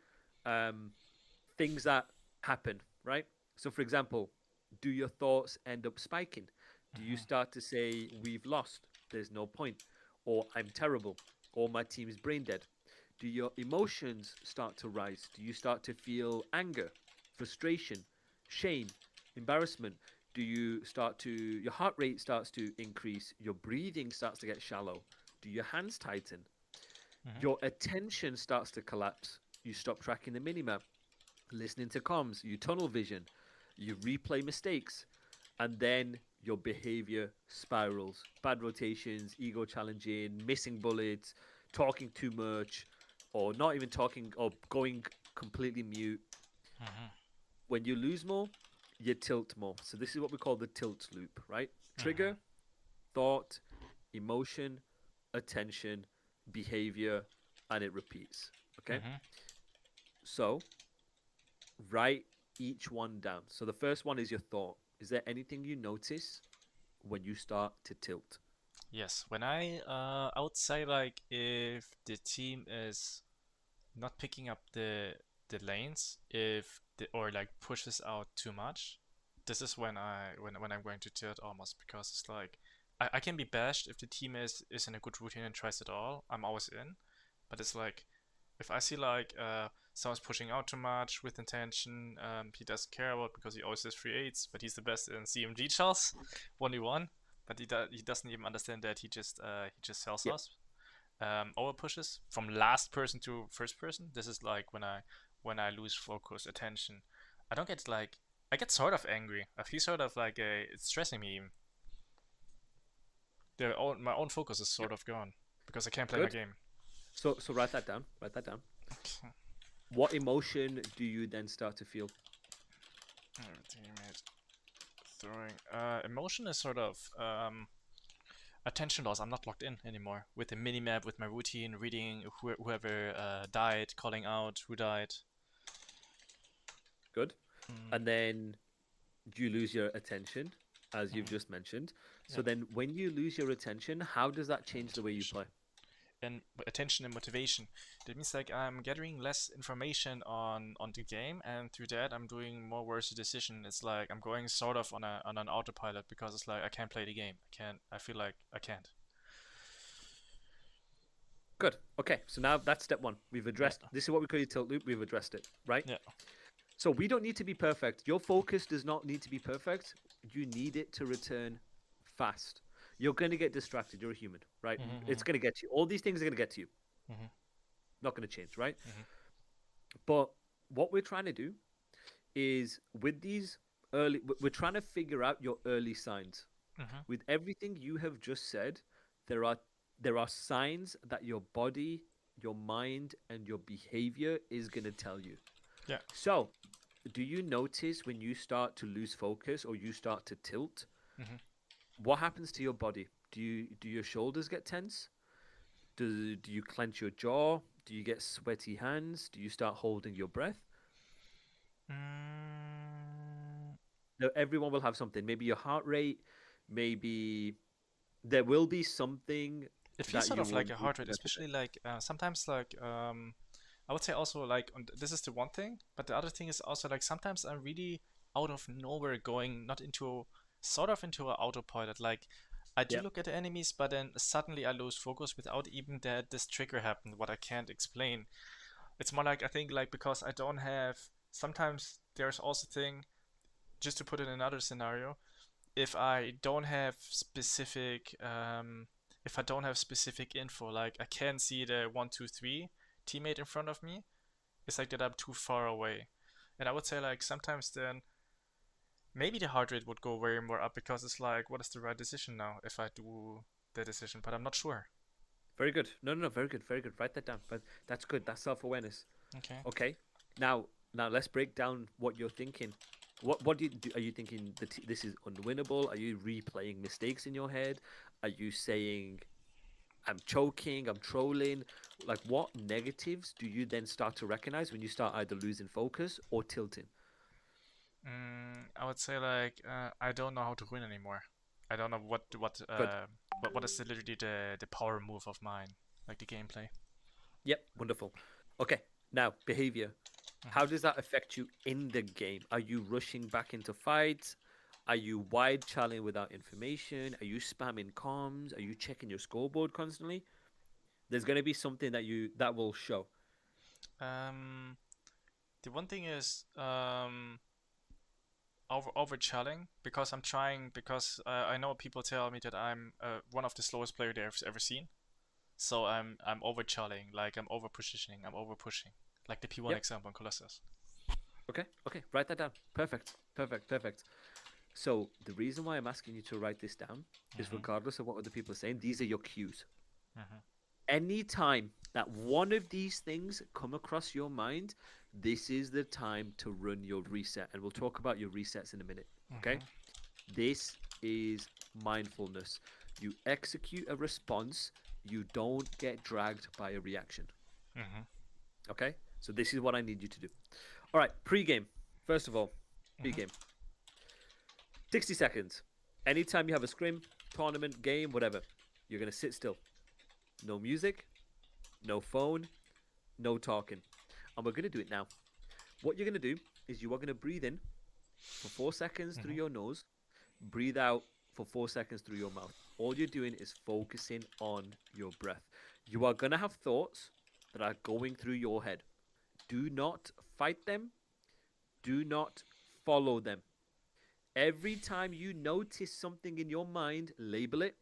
um, things that happen, right? So, for example, do your thoughts end up spiking? Do you Mhm. start to say, we've lost, there's no point, or I'm terrible, or my team is brain dead? Do your emotions start to rise? Do you start to feel anger, frustration, shame, embarrassment? Do you start to, your heart rate starts to increase, your breathing starts to get shallow? Do your hands tighten? Mhm. Your attention starts to collapse. You stop tracking the minimap, listening to comms, you tunnel vision, you replay mistakes, and then your behavior spirals. Bad rotations, ego challenging, missing bullets, talking too much, or not even talking, or going completely mute. Mhm. When you lose more, you tilt more. So this is what we call the tilt loop, right? Mhm. Trigger, thought, emotion, attention, behavior, and it repeats. Okay? Mhm. So write each one down. So the first one is your thought. Is there anything you notice when you start to tilt? Yes. I would say like if the team is not picking up the lanes, if the or like pushes out too much, this is when I'm going to tilt almost because it's like I can be bashed if the team is in a good routine and tries it all. I'm always in, but it's like if I see like someone's pushing out too much with intention, he doesn't care about because he always has free eights, but he's the best in CMG Charles, 1v1. But he doesn't even understand that he just sells Yep. us. Over pushes from last person to first person. This is like when I lose focus, attention. I don't get like I get sort of angry. I feel sort of like it's stressing me. Even. My own focus is Yep. sort of gone because I can't play my Good. game. So write that down. Write that down. What emotion do you then start to feel? Teammate throwing. Emotion is sort of attention loss. I'm not locked in anymore with the minimap, with my routine, reading whoever died, calling out who died. Good. Mm, And then you lose your attention, as you've mhm. just mentioned. Yeah, So then when you lose your attention, how does that change the way you motivation play? and attention and motivation. That means like I'm gathering less information on the game, and through that I'm doing more worse decision. It's like I'm going sort of on an autopilot because it's like I can't play the game. I can't. I feel like I can't. Good. Okay. So now that's step one. We've Yeah, addressed this is what we call your tilt loop. We've addressed it, right? yeah. So we don't need to be perfect. Your focus does not need to be perfect. You need it to return fast. You're going to get distracted. You're a human, right? It's Mm-hmm, going to get to you. All these things are going to get to you. mm-hmm, Not going to change, right? mm-hmm, But what we're trying to do is with these we're trying to figure out your early signs. mm-hmm. With everything you have just said, there are signs that your body, your mind, and your behavior is going to tell you. Yeah. So, do you notice when you start to lose focus or you start to tilt? Mm-hmm. what happens to your body? Do your shoulders get tense? Do you clench your jaw? Do you get sweaty hands? Do you start holding your breath? Mm, Now, everyone will have something. Maybe your heart rate, maybe there will be something it feels that sort you of will like a need heart to rate, recognize. especially like sometimes like I would say also like this is the one thing, but the other thing is also like sometimes I'm really out of nowhere going not into sort of into an autopilot. Like I do Yep, look at the enemies, but then suddenly I lose focus without even that this trigger happened, what I can't explain. It's more like I think like because I don't have sometimes there's also thing just to put in another scenario, if I don't have specific if I don't have specific info, like I can't see the 1, 2, 3 teammate in front of me, it's like that I'm too far away. And I would say like sometimes then maybe the heart rate would go way more up because it's like what is the right decision now if I do the decision, but I'm not sure. very good. No, no, no, very good, very good. Write that down. But that's good. That's self-awareness. Okay. Okay. Now let's break down what you're thinking. What do? Are you thinking that this is unwinnable? Are you replaying mistakes in your head? Are you saying I'm choking, I'm trolling? Like what negatives do you then start to recognize when you start either losing focus or tilting? I would say like I don't know how to win anymore. I don't know Good. what is literally the power move of mine, like the gameplay. Yep, wonderful. Okay, now behavior. How Hmm. does that affect you in the game? Are you rushing back into fights? Are you wide challing without information? Are you spamming comms? Are you checking your scoreboard constantly? There's going to be something that will show. Um, the one thing is over challing because I'm trying because I know people tell me that I'm one of the slowest player they've ever seen. So I'm over challing, like I'm over positioning, I'm over pushing, like the P1 Yep. example in Colossus. Okay. Okay. Write that down. Perfect. Perfect. Perfect. So the reason why I'm asking you to write this down is Hmm. regardless of what other people are saying, these are your cues. Hmm. Anytime that one of these things come across your mind, this is the time to run your reset. And we'll talk about your resets in a minute. Okay. Hmm. This is mindfulness. You execute a response, you don't get dragged by a reaction. Hmm. Okay. So this is what I need you to do. All right. Pre-game. First of all, Hmm. pre-game. 60 seconds. Anytime you have a scrim, tournament, game, whatever, you're going to sit still. No music, no phone, no talking. And we're going to do it now. What you're going to do is you are going to breathe in for 4 seconds through Hmm. your nose, breathe out for 4 seconds through your mouth. All you're doing is focusing on your breath. You are going to have thoughts that are going through your head. Do not fight them, do not follow them. Every time you notice something in your mind, label it,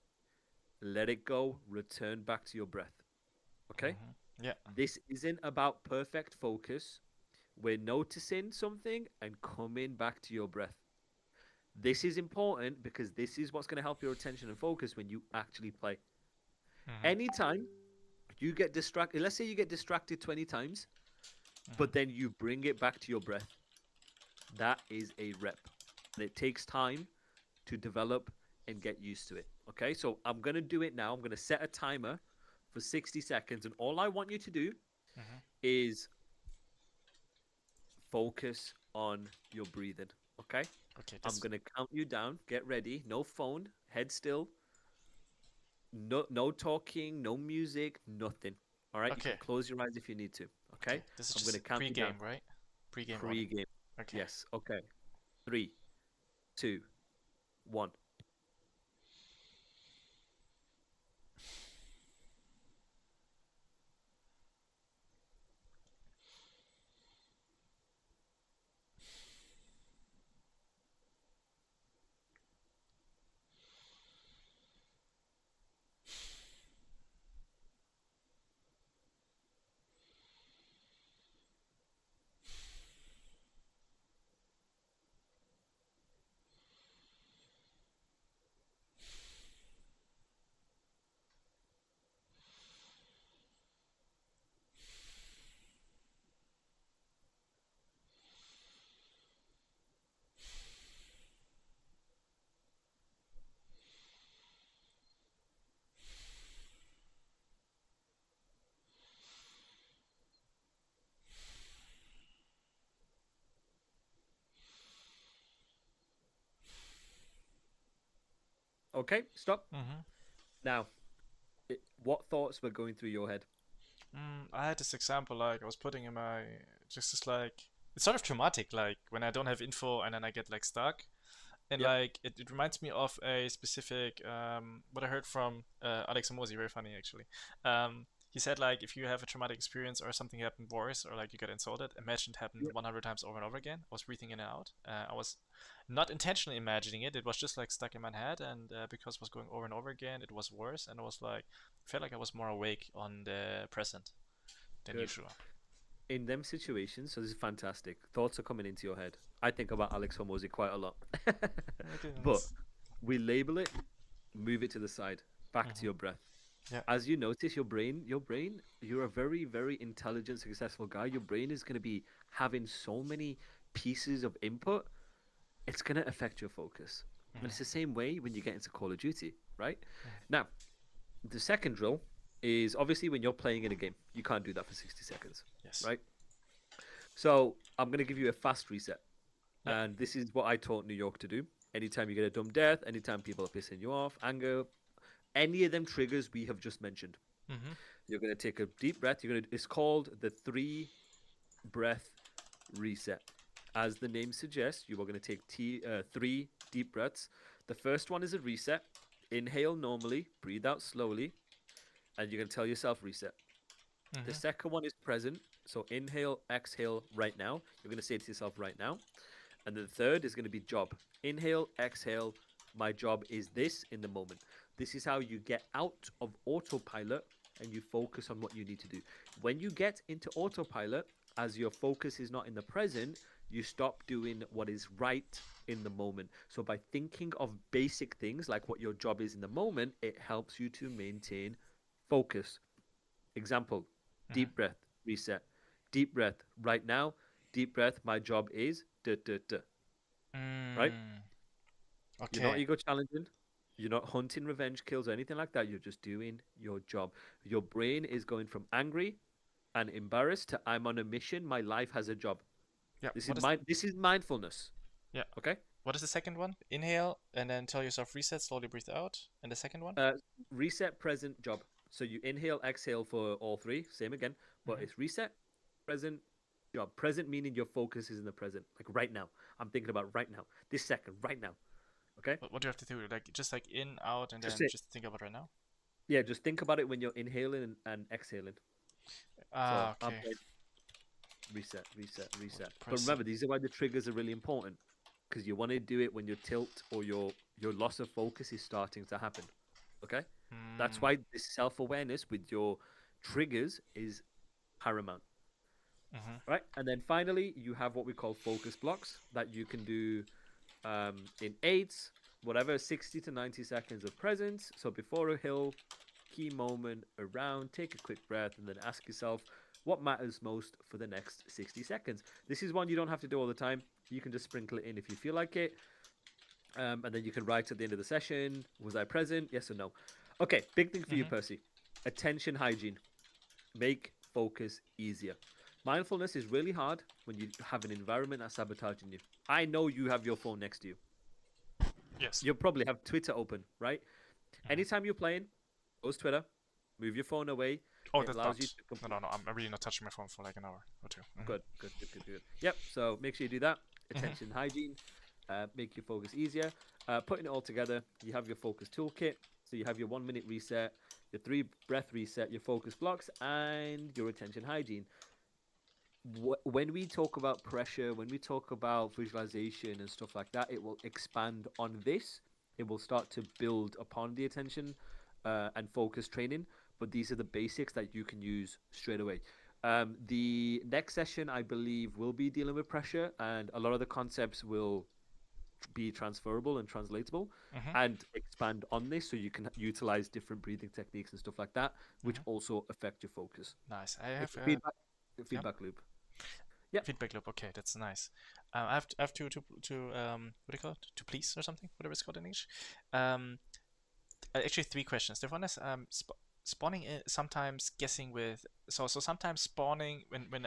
let it go, return back to your breath. Okay? Hmm. Yeah. This isn't about perfect focus. We're noticing something and coming back to your breath. This is important because this is what's going to help your attention and focus when you actually play. Hmm. Anytime you get distracted, let's say you get distracted 20 times, but Hmm. then you bring it back to your breath, that is a rep. And it takes time to develop and get used to it. Okay, so I'm going to do it now. I'm going to set a timer for 60 seconds. And all I want you to do Hmm. is focus on your breathing. Okay, Okay, I'm this. going to count you down. Get ready. No phone, head still. No talking, no music, nothing. All right, you can Okay. close your eyes if you need to. Okay, Okay, this is I'm going to just count you down. pre-game, right? Pre-game running. Pre-game. Okay. Yes. Okay. Three, two, one. Okay, stop. Mm-hmm. Now, what thoughts were going through your head? I had this example like I was putting in my just as like it's sort of traumatic like when I don't have info and then I get like stuck and Yep. like it reminds me of a specific what I heard from Alex Amosi, very funny actually. He said like if you have a traumatic experience or something happened worse or like you got insulted, imagine it happened Yep. 100 times over and over again. I was breathing in and out. I was not intentionally imagining it. It was just like stuck in my head, and because it was going over and over again, it was worse. And I was like, felt like I was more awake on the present than Good. usual. In them situations, so this is fantastic. Thoughts are coming into your head. I think about Alex Hormozy quite a lot. I But didn't. we label it, move it to the side, back to Mm-hmm. your breath. Yeah. As you notice, your brain, you're a very, very intelligent, successful guy. Your brain is going to be having so many pieces of input, it's going to affect your focus. And it's the Mm-hmm. same way when you get into Call of Duty, right? Mm-hmm. Now, the second drill is obviously when you're playing in a game, you can't do that for 60 seconds, Yes. right? So I'm going to give you a fast reset. Yeah. And this is what I taught New York to do. Anytime you get a dumb death, anytime people are pissing you off, anger, any of them triggers we have just mentioned, Mm-hmm. you're going to take a deep breath. It's called the 3 breath reset. As the name suggests, you are going to take 3 deep breaths. The first one is a reset. Inhale normally, breathe out slowly, and you're going to tell yourself reset. The Mm-hmm. second one is present. So inhale, exhale right now. You're going to say to yourself right now. And the third is going to be job. Inhale, exhale. My job is this in the moment. This is how you get out of autopilot and you focus on what you need to do. When you get into autopilot, as your focus is not in the present, you stop doing what is right in the moment. So by thinking of basic things like what your job is in the moment, it helps you to maintain focus. Example, Mm-hmm. deep breath, reset. Deep breath right now. Deep breath, my job is da da da. Right? Mm. You're not Okay. ego challenging. You're not hunting revenge kills or anything like that. You're just doing your job. Your brain is going from angry and embarrassed to I'm on a mission. My life has a job. Yeah. This is What is? this is mindfulness. Yeah. Okay. What is the second one? Inhale and then tell yourself reset. Slowly breathe out. And the second one? Uh, Reset, present, job. So you inhale, exhale for all three. Same again, but Mm-hmm. it's reset, present, job. Present meaning your focus is in the present, like right now. I'm thinking about right now, this second, right now. Okay. What do you have to do? Like just like in, out, and Just then say, just think about right now. yeah. Just think about it when you're inhaling and exhaling. So Ah, I'm okay. like reset, reset, reset. But remember, Present. these are why the triggers are really important because you want to do it when your tilt or your loss of focus is starting to happen. Okay. That's Mm. why this self awareness with your triggers is paramount. Mm-hmm. Right. And then finally, you have what we call focus blocks that you can do in eights, whatever, 60 to 90 seconds of presence. So before a hill, key moment around, take a quick breath, and then ask yourself what matters most for the next 60 seconds. This is one you don't have to do all the time. You can just sprinkle it in if you feel like it. And then you can write at the end of the session, was I present? Yes or no? Okay, big thing for you, Mm-hmm. Percy. Attention hygiene. Make focus easier. Mindfulness is really hard when you have an environment that's sabotaging you. I know you have your phone next to you. Yes. You'll probably have Twitter open, right? Mm-hmm. Anytime you're playing, close Twitter, move your phone away. Oh, It that's allows you not. to No, complete. no, no. I'm really not touching my phone for like an hour or 2. Mm-hmm. Good, good, good, good, good. Yep. So make sure you do that. Mm-hmm. Attention hygiene, make your focus easier. Putting it all together, you have your focus toolkit. So you have your 1 minute reset, your 3 breath reset, your focus blocks, and your attention hygiene. When we talk about pressure, when we talk about visualization and stuff like that, it will expand on this. It will start to build upon the attention and focus training. But these are the basics that you can use straight away. The next session, I believe, will be dealing with pressure, and a lot of the concepts will be transferable and translatable Mm-hmm. and expand on this so you can utilize different breathing techniques and stuff like that, which Mm-hmm. also affect your focus. Nice. I It's have a feedback, yeah. feedback loop. Yeah. Feedback loop. Okay, that's nice. I have what do you call it? To please or something, whatever it's called in English. Um, Actually, three questions. The one is spawning in, sometimes guessing with so sometimes spawning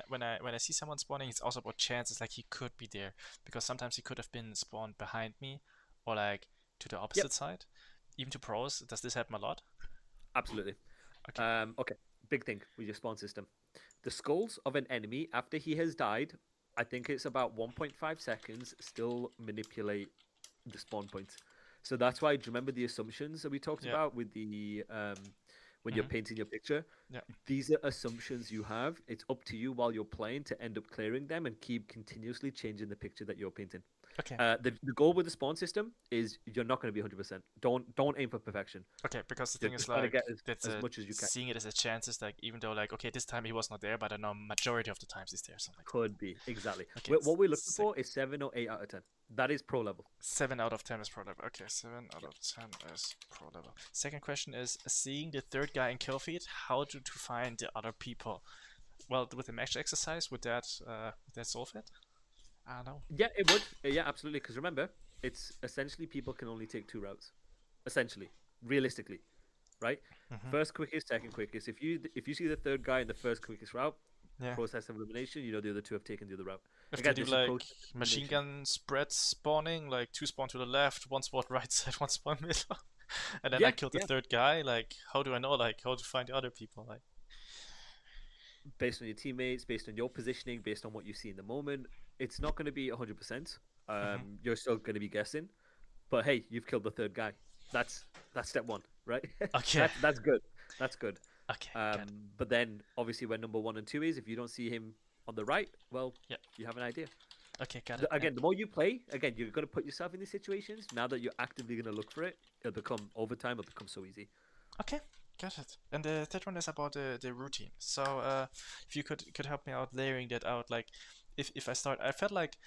when I see someone spawning, it's also about chances. Like he could be there because sometimes he could have been spawned behind me or like to the Yep. opposite side. even to pros? Does this happen a lot? Absolutely. Okay. Okay. Big thing with your spawn system. The skulls of an enemy after he has died, I think it's about 1.5 seconds, still manipulate the spawn points. So that's why. Do you remember the assumptions that we talked Yeah. about with the when you're Hmm. painting your picture? Yeah. These are assumptions you have. It's up to you while you're playing to end up clearing them and keep continuously changing the picture that you're painting. Okay. The goal with the spawn system is you're not going to be 100%. Don't aim for perfection. Okay, because the You're thing is just trying to like get that's as much as you can. seeing it as a chance is like even though like okay this time he was not there but I know majority of the times he's there something like Could be exactly. that. Okay, What we're looking sick. for is 7 or 8 out of 10. That is pro level. 7 out of 10 is pro level. Okay, 7 out of 10 is pro level. Second question is seeing the third guy in kill feed. How to find the other people? Well, with the match exercise, would that solve it? I don't know. Yeah, it would. Yeah, absolutely. Because remember, it's essentially people can only take 2 routes. Essentially, realistically, right? Hmm. First quickest, second quickest. If you see the third guy in the first quickest route, Yeah. process of elimination, you know the other two have taken the other route. If they Again, do this is like process of machine elimination. gun spread spawning, like two spawn to the left, one spawn right side, one spawn middle, and then I Yeah, killed the yeah. third guy, like how do I know like how to find the other people? Like Based on your teammates, based on your positioning, based on what you see in the moment, it's not going to be 100%. hmm. You're still going to be guessing. But hey, you've killed the third guy. That's that's step one, right? Okay, That's good. That's good. okay, good. But then obviously where number 1 and 2 is, if you don't see him on the right, well, Yeah, you have an idea. okay, got it. And Again, the more you play, again, you're going to put yourself in these situations. Now that you're actively going to look for it, it'll become over time. It'll become so easy. okay, got it. And the third one is about the routine. So if you could help me out layering that out, like if I start, I felt like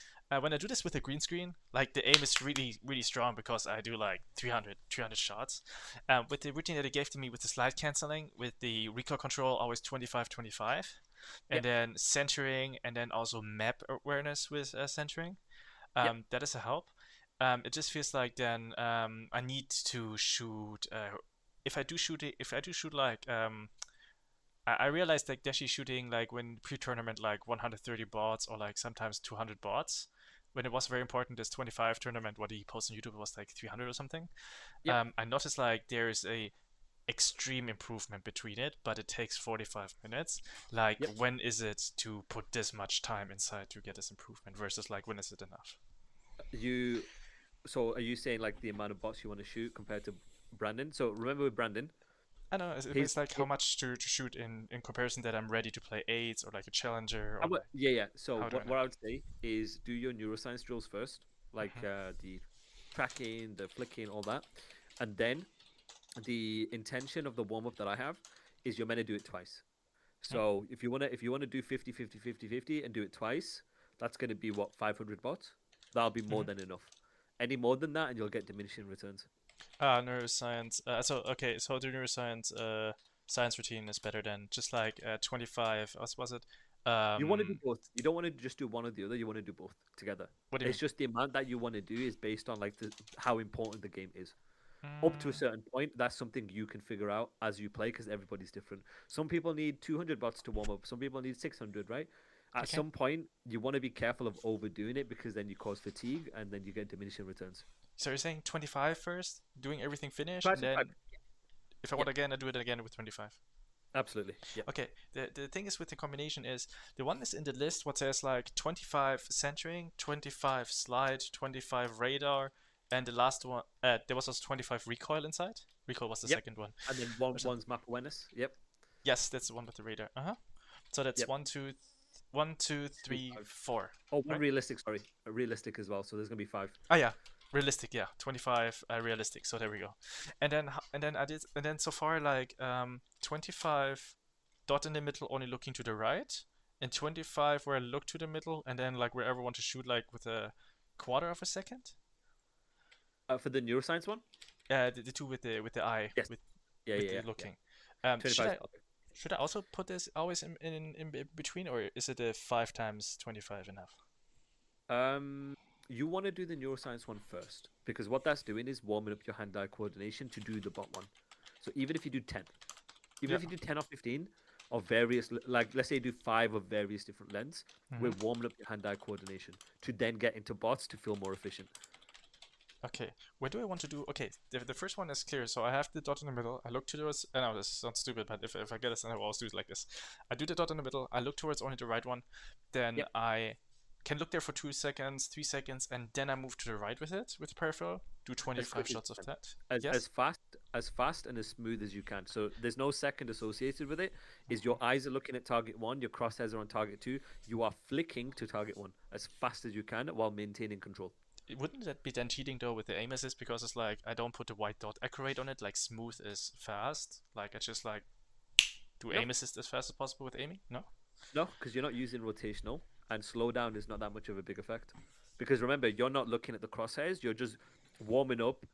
when I do this with a green screen, like the aim is really strong because I do like 300 shots. With the routine that it gave to me with the slide canceling, with the recoil control always 25-25, and Yep, then centering, and then also map awareness with centering. yep, That is a help. It just feels like then I need to shoot. If I do shoot like I realized like Dashi shooting like when pre-tournament like 130 bots or like sometimes 200 bots. When it was very important, this 25 tournament, what he posted on YouTube was like 300 or something. yep, I noticed like there is a extreme improvement between it, but it takes 45 minutes. Like, yep. when is it to put this much time inside to get this improvement versus like when is it enough? You. So are you saying like the amount of bots you want to shoot compared to Brandon? So remember with Brandon, I don't know. It's his. like how much to shoot in comparison that I'm ready to play eights or like a challenger or like Yeah, yeah. So how do I know? what I would say is do your neuroscience drills first, like Hmm. the tracking, the flicking, all that, and then the intention of the warm up that I have is you're meant to do it twice. So if you wanna do 50 50 50 50 and do it twice, that's gonna be what 500 bots. That'll be more Hmm. than enough. Any more than that, and you'll get diminishing returns. Neuroscience. So okay, so the neuroscience science routine is better than just like 25. What was it? You want to do Um, both. You don't want to just do one or the other. You want to do both together. what do you It's mean? just the amount that you want to do is based on like how important the game is. Up to a Mm, certain point, that's something you can figure out as you play because everybody's different. Some people need 200 bots to warm up. Some people need 600, right? At okay. some point, you want to be careful of overdoing it because then you cause fatigue and then you get diminishing returns. So you're saying 25 first, doing everything finish, Try and to five. then if I Yeah, want again, I do it again with 25. absolutely. Yeah, Okay, the thing is with the combination is the one is in the list what says like 25 centering, 25 slide, 25 radar, and the last one there was also 25 recoil inside. Recoil was the yep. second one. And then Or something. one's map awareness. Yep, Yes, that's the one with the radar. Uh-huh. So that's yep. one, two, Two, three, five. four, Oh, one right? realistic. Sorry, a realistic as well. So there's gonna be five. Oh yeah, realistic. Yeah, 25 realistic. So there we go. And then I did and then so far like 25 dot in the middle only looking to the right, and 25 where I look to the middle, and then like wherever I want to shoot like with a quarter of a second. For the neuroscience one. The two with the eye Yes. Yeah, with yeah, the yeah. looking. Should 25. I should I also put this always in between, or is it a 5 times 25 enough? You want to do the neuroscience one first because what that's doing is warming up your hand-eye coordination to do the bot one. So even if you do 10, even Yeah. if you do 10 or 15 of various, like let's say you do 5 of various different lens, Hmm. we're warming up your hand-eye coordination to then get into bots to feel more efficient. Okay, where do I want to do? Okay, the first one is clear. So I have the dot in the middle. I look towards. I know this sounds stupid, but if I get this, then I will always do it like this. I do the dot in the middle. I look towards only the right one. Then Yep, I can look there for 2 seconds, 3 seconds, and then I move to the right with it with the peripheral. Do as 25 quick as shots you of can, that. as Yes. fast and as smooth as you can. So there's no second associated with it. Is Mhm. your eyes are looking at target one, your crosshairs are on target two. You are flicking to target one as fast as you can while maintaining control. Wouldn't that be then cheating though with the aim assist because it's like I don't put the white dot accurate on it, like smooth is fast. Like I just like do No, aim assist as fast as possible with aiming. No. no, because you're not using rotational, and slow down is not that much of a big effect. Because remember, you're not looking at the crosshairs. You're just warming up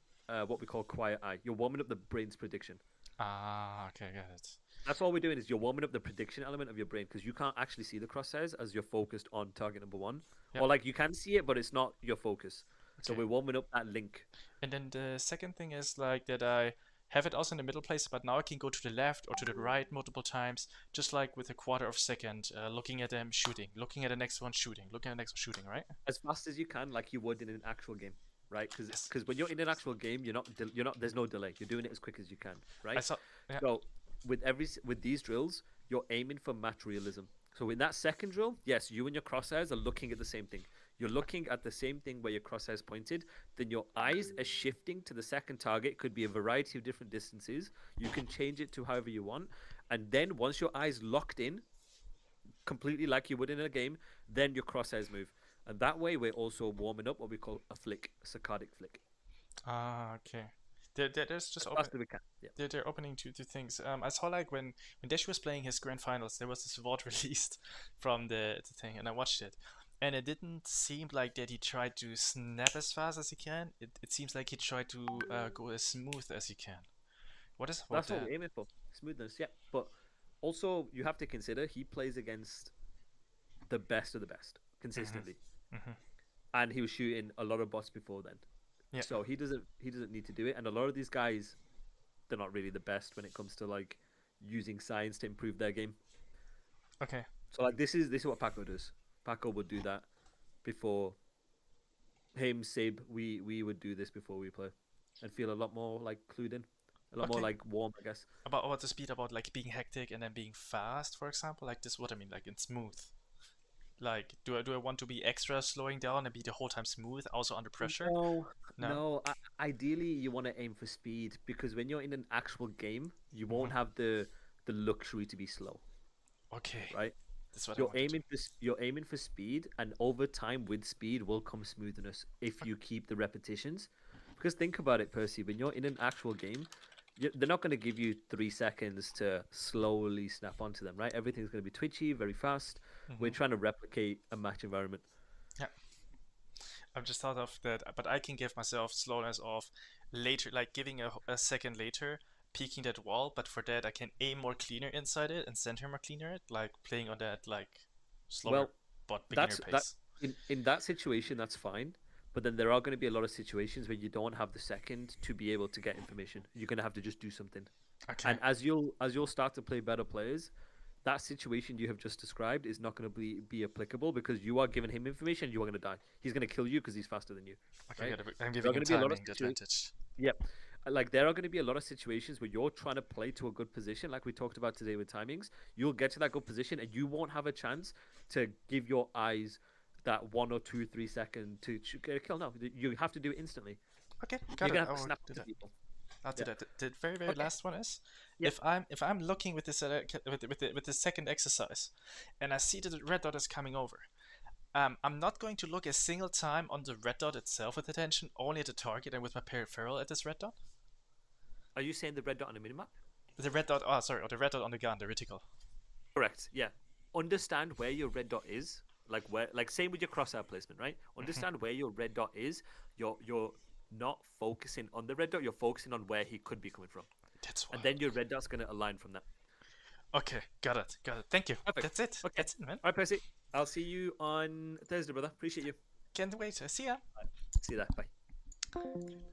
what we call quiet eye. You're warming up the brain's prediction. Ah, okay, got it. That's all we're doing is you're warming up the prediction element of your brain because you can't actually see the crosshairs as you're focused on target number one. Yep. Or like you can see it, but it's not your focus. So Okay. we're warming up that link. And then the second thing is like that I have it also in the middle place, but now I can go to the left or to the right multiple times, just like with a quarter of a second, looking at them shooting, looking at the next one shooting, looking at the next one shooting, right? As fast as you can, like you would in an actual game, right? Because Yes. when you're in an actual game, you're not there's no delay. You're doing it as quick as you can, I right? saw. Yeah. So with these drills, you're aiming for match realism. So in that second drill, yes, you and your crosshairs are looking at the same thing. You're looking at the same thing where your crosshairs pointed. Then your eyes are shifting to the second target. Could be a variety of different distances. You can change it to however you want. And then once your eyes locked in, completely like you would in a game, then your crosshairs move. And that way, we're also warming up what we call a flick, a saccadic flick, Ah, okay. There's just as open. fast as we can. Yeah. They're opening two things. I saw like when Dash was playing his grand finals, there was this VOD released from the thing, and I watched it, and it didn't seem like that he tried to snap as fast as he can. It seems like he tried to go as smooth as he can. What is about That's what that? we're aiming for, smoothness. Yeah, but also you have to consider he plays against the best of the best Hmm. consistently, Hmm. and he was shooting a lot of bots before then. Yeah. So he doesn't need to do it. And a lot of these guys, they're not really the best when it comes to like using science to improve their game. Okay. So like this is what Paco does. Paco would do that before him, Sib. We would do this before we play, and feel a lot more like clued in, a lot more Okay. like warm, I guess. About the speed, about like being hectic and then being fast, for example. Like this, what I mean, like in smooth. Like, do I want to be extra slowing down and be the whole time smooth, also under pressure? No, No. no. Ideally, you want to aim for speed because when you're in an actual game, you Hmm. won't have the luxury to be slow, Okay. right? That's what I You're wanted to. aiming for you're aiming for speed, and over time with speed will come smoothness if you keep the repetitions. Because think about it, Percy. When you're in an actual game, they're not going to give you 3 seconds to slowly snap onto them, right? Everything's going to be twitchy, very fast. We're Hmm. trying to replicate a match environment. Yeah. I've just thought of that, but I can give myself slowness of later, like giving a second later, peeking that wall. But for that, I can aim more cleaner inside it and center more cleaner it, like playing on that like slower Well, but beginner that's that pace. in that situation that's fine, but then there are going to be a lot of situations where you don't have the second to be able to get information. You're going to have to just do something. Okay. And as you'll start to play better players, that situation you have just described is not going to be applicable because you are giving him information. You are going to die. He's going to kill you because he's faster than you, Okay, right? got it. I'm There are giving him going to be a lot of timing the situations. advantage. Yep. Like there are going to be a lot of situations where you're trying to play to a good position, like we talked about today with timings. You'll get to that good position, and you won't have a chance to give your eyes that 1 or 2, 3 second to get a kill. No, you have to do it instantly. Okay, You're got it. gonna have I to will snap do to that. people. I'll do Yeah. that. The very Okay. last one is Yep. if I'm looking with this with the second exercise, and I see that the red dot is coming over. I'm not going to look a single time on the red dot itself with attention, only at the target and with my peripheral at this red dot. Are you saying the red dot on the minimap? The red dot, oh sorry, or the red dot on the gun, the reticle. Correct. Yeah. Understand where your red dot is. Like same with your crosshair placement, right? Hmm. Understand where your red dot is. You're not focusing on the red dot. You're focusing on where he could be coming from, That's and wild. then your red dot's gonna align from that. Okay, got it, got it. Thank you. Perfect. That's it. Okay. That's it, man. All right, Percy. I'll see you on Thursday, brother. Appreciate you. Can't wait. See ya. See you there. Bye.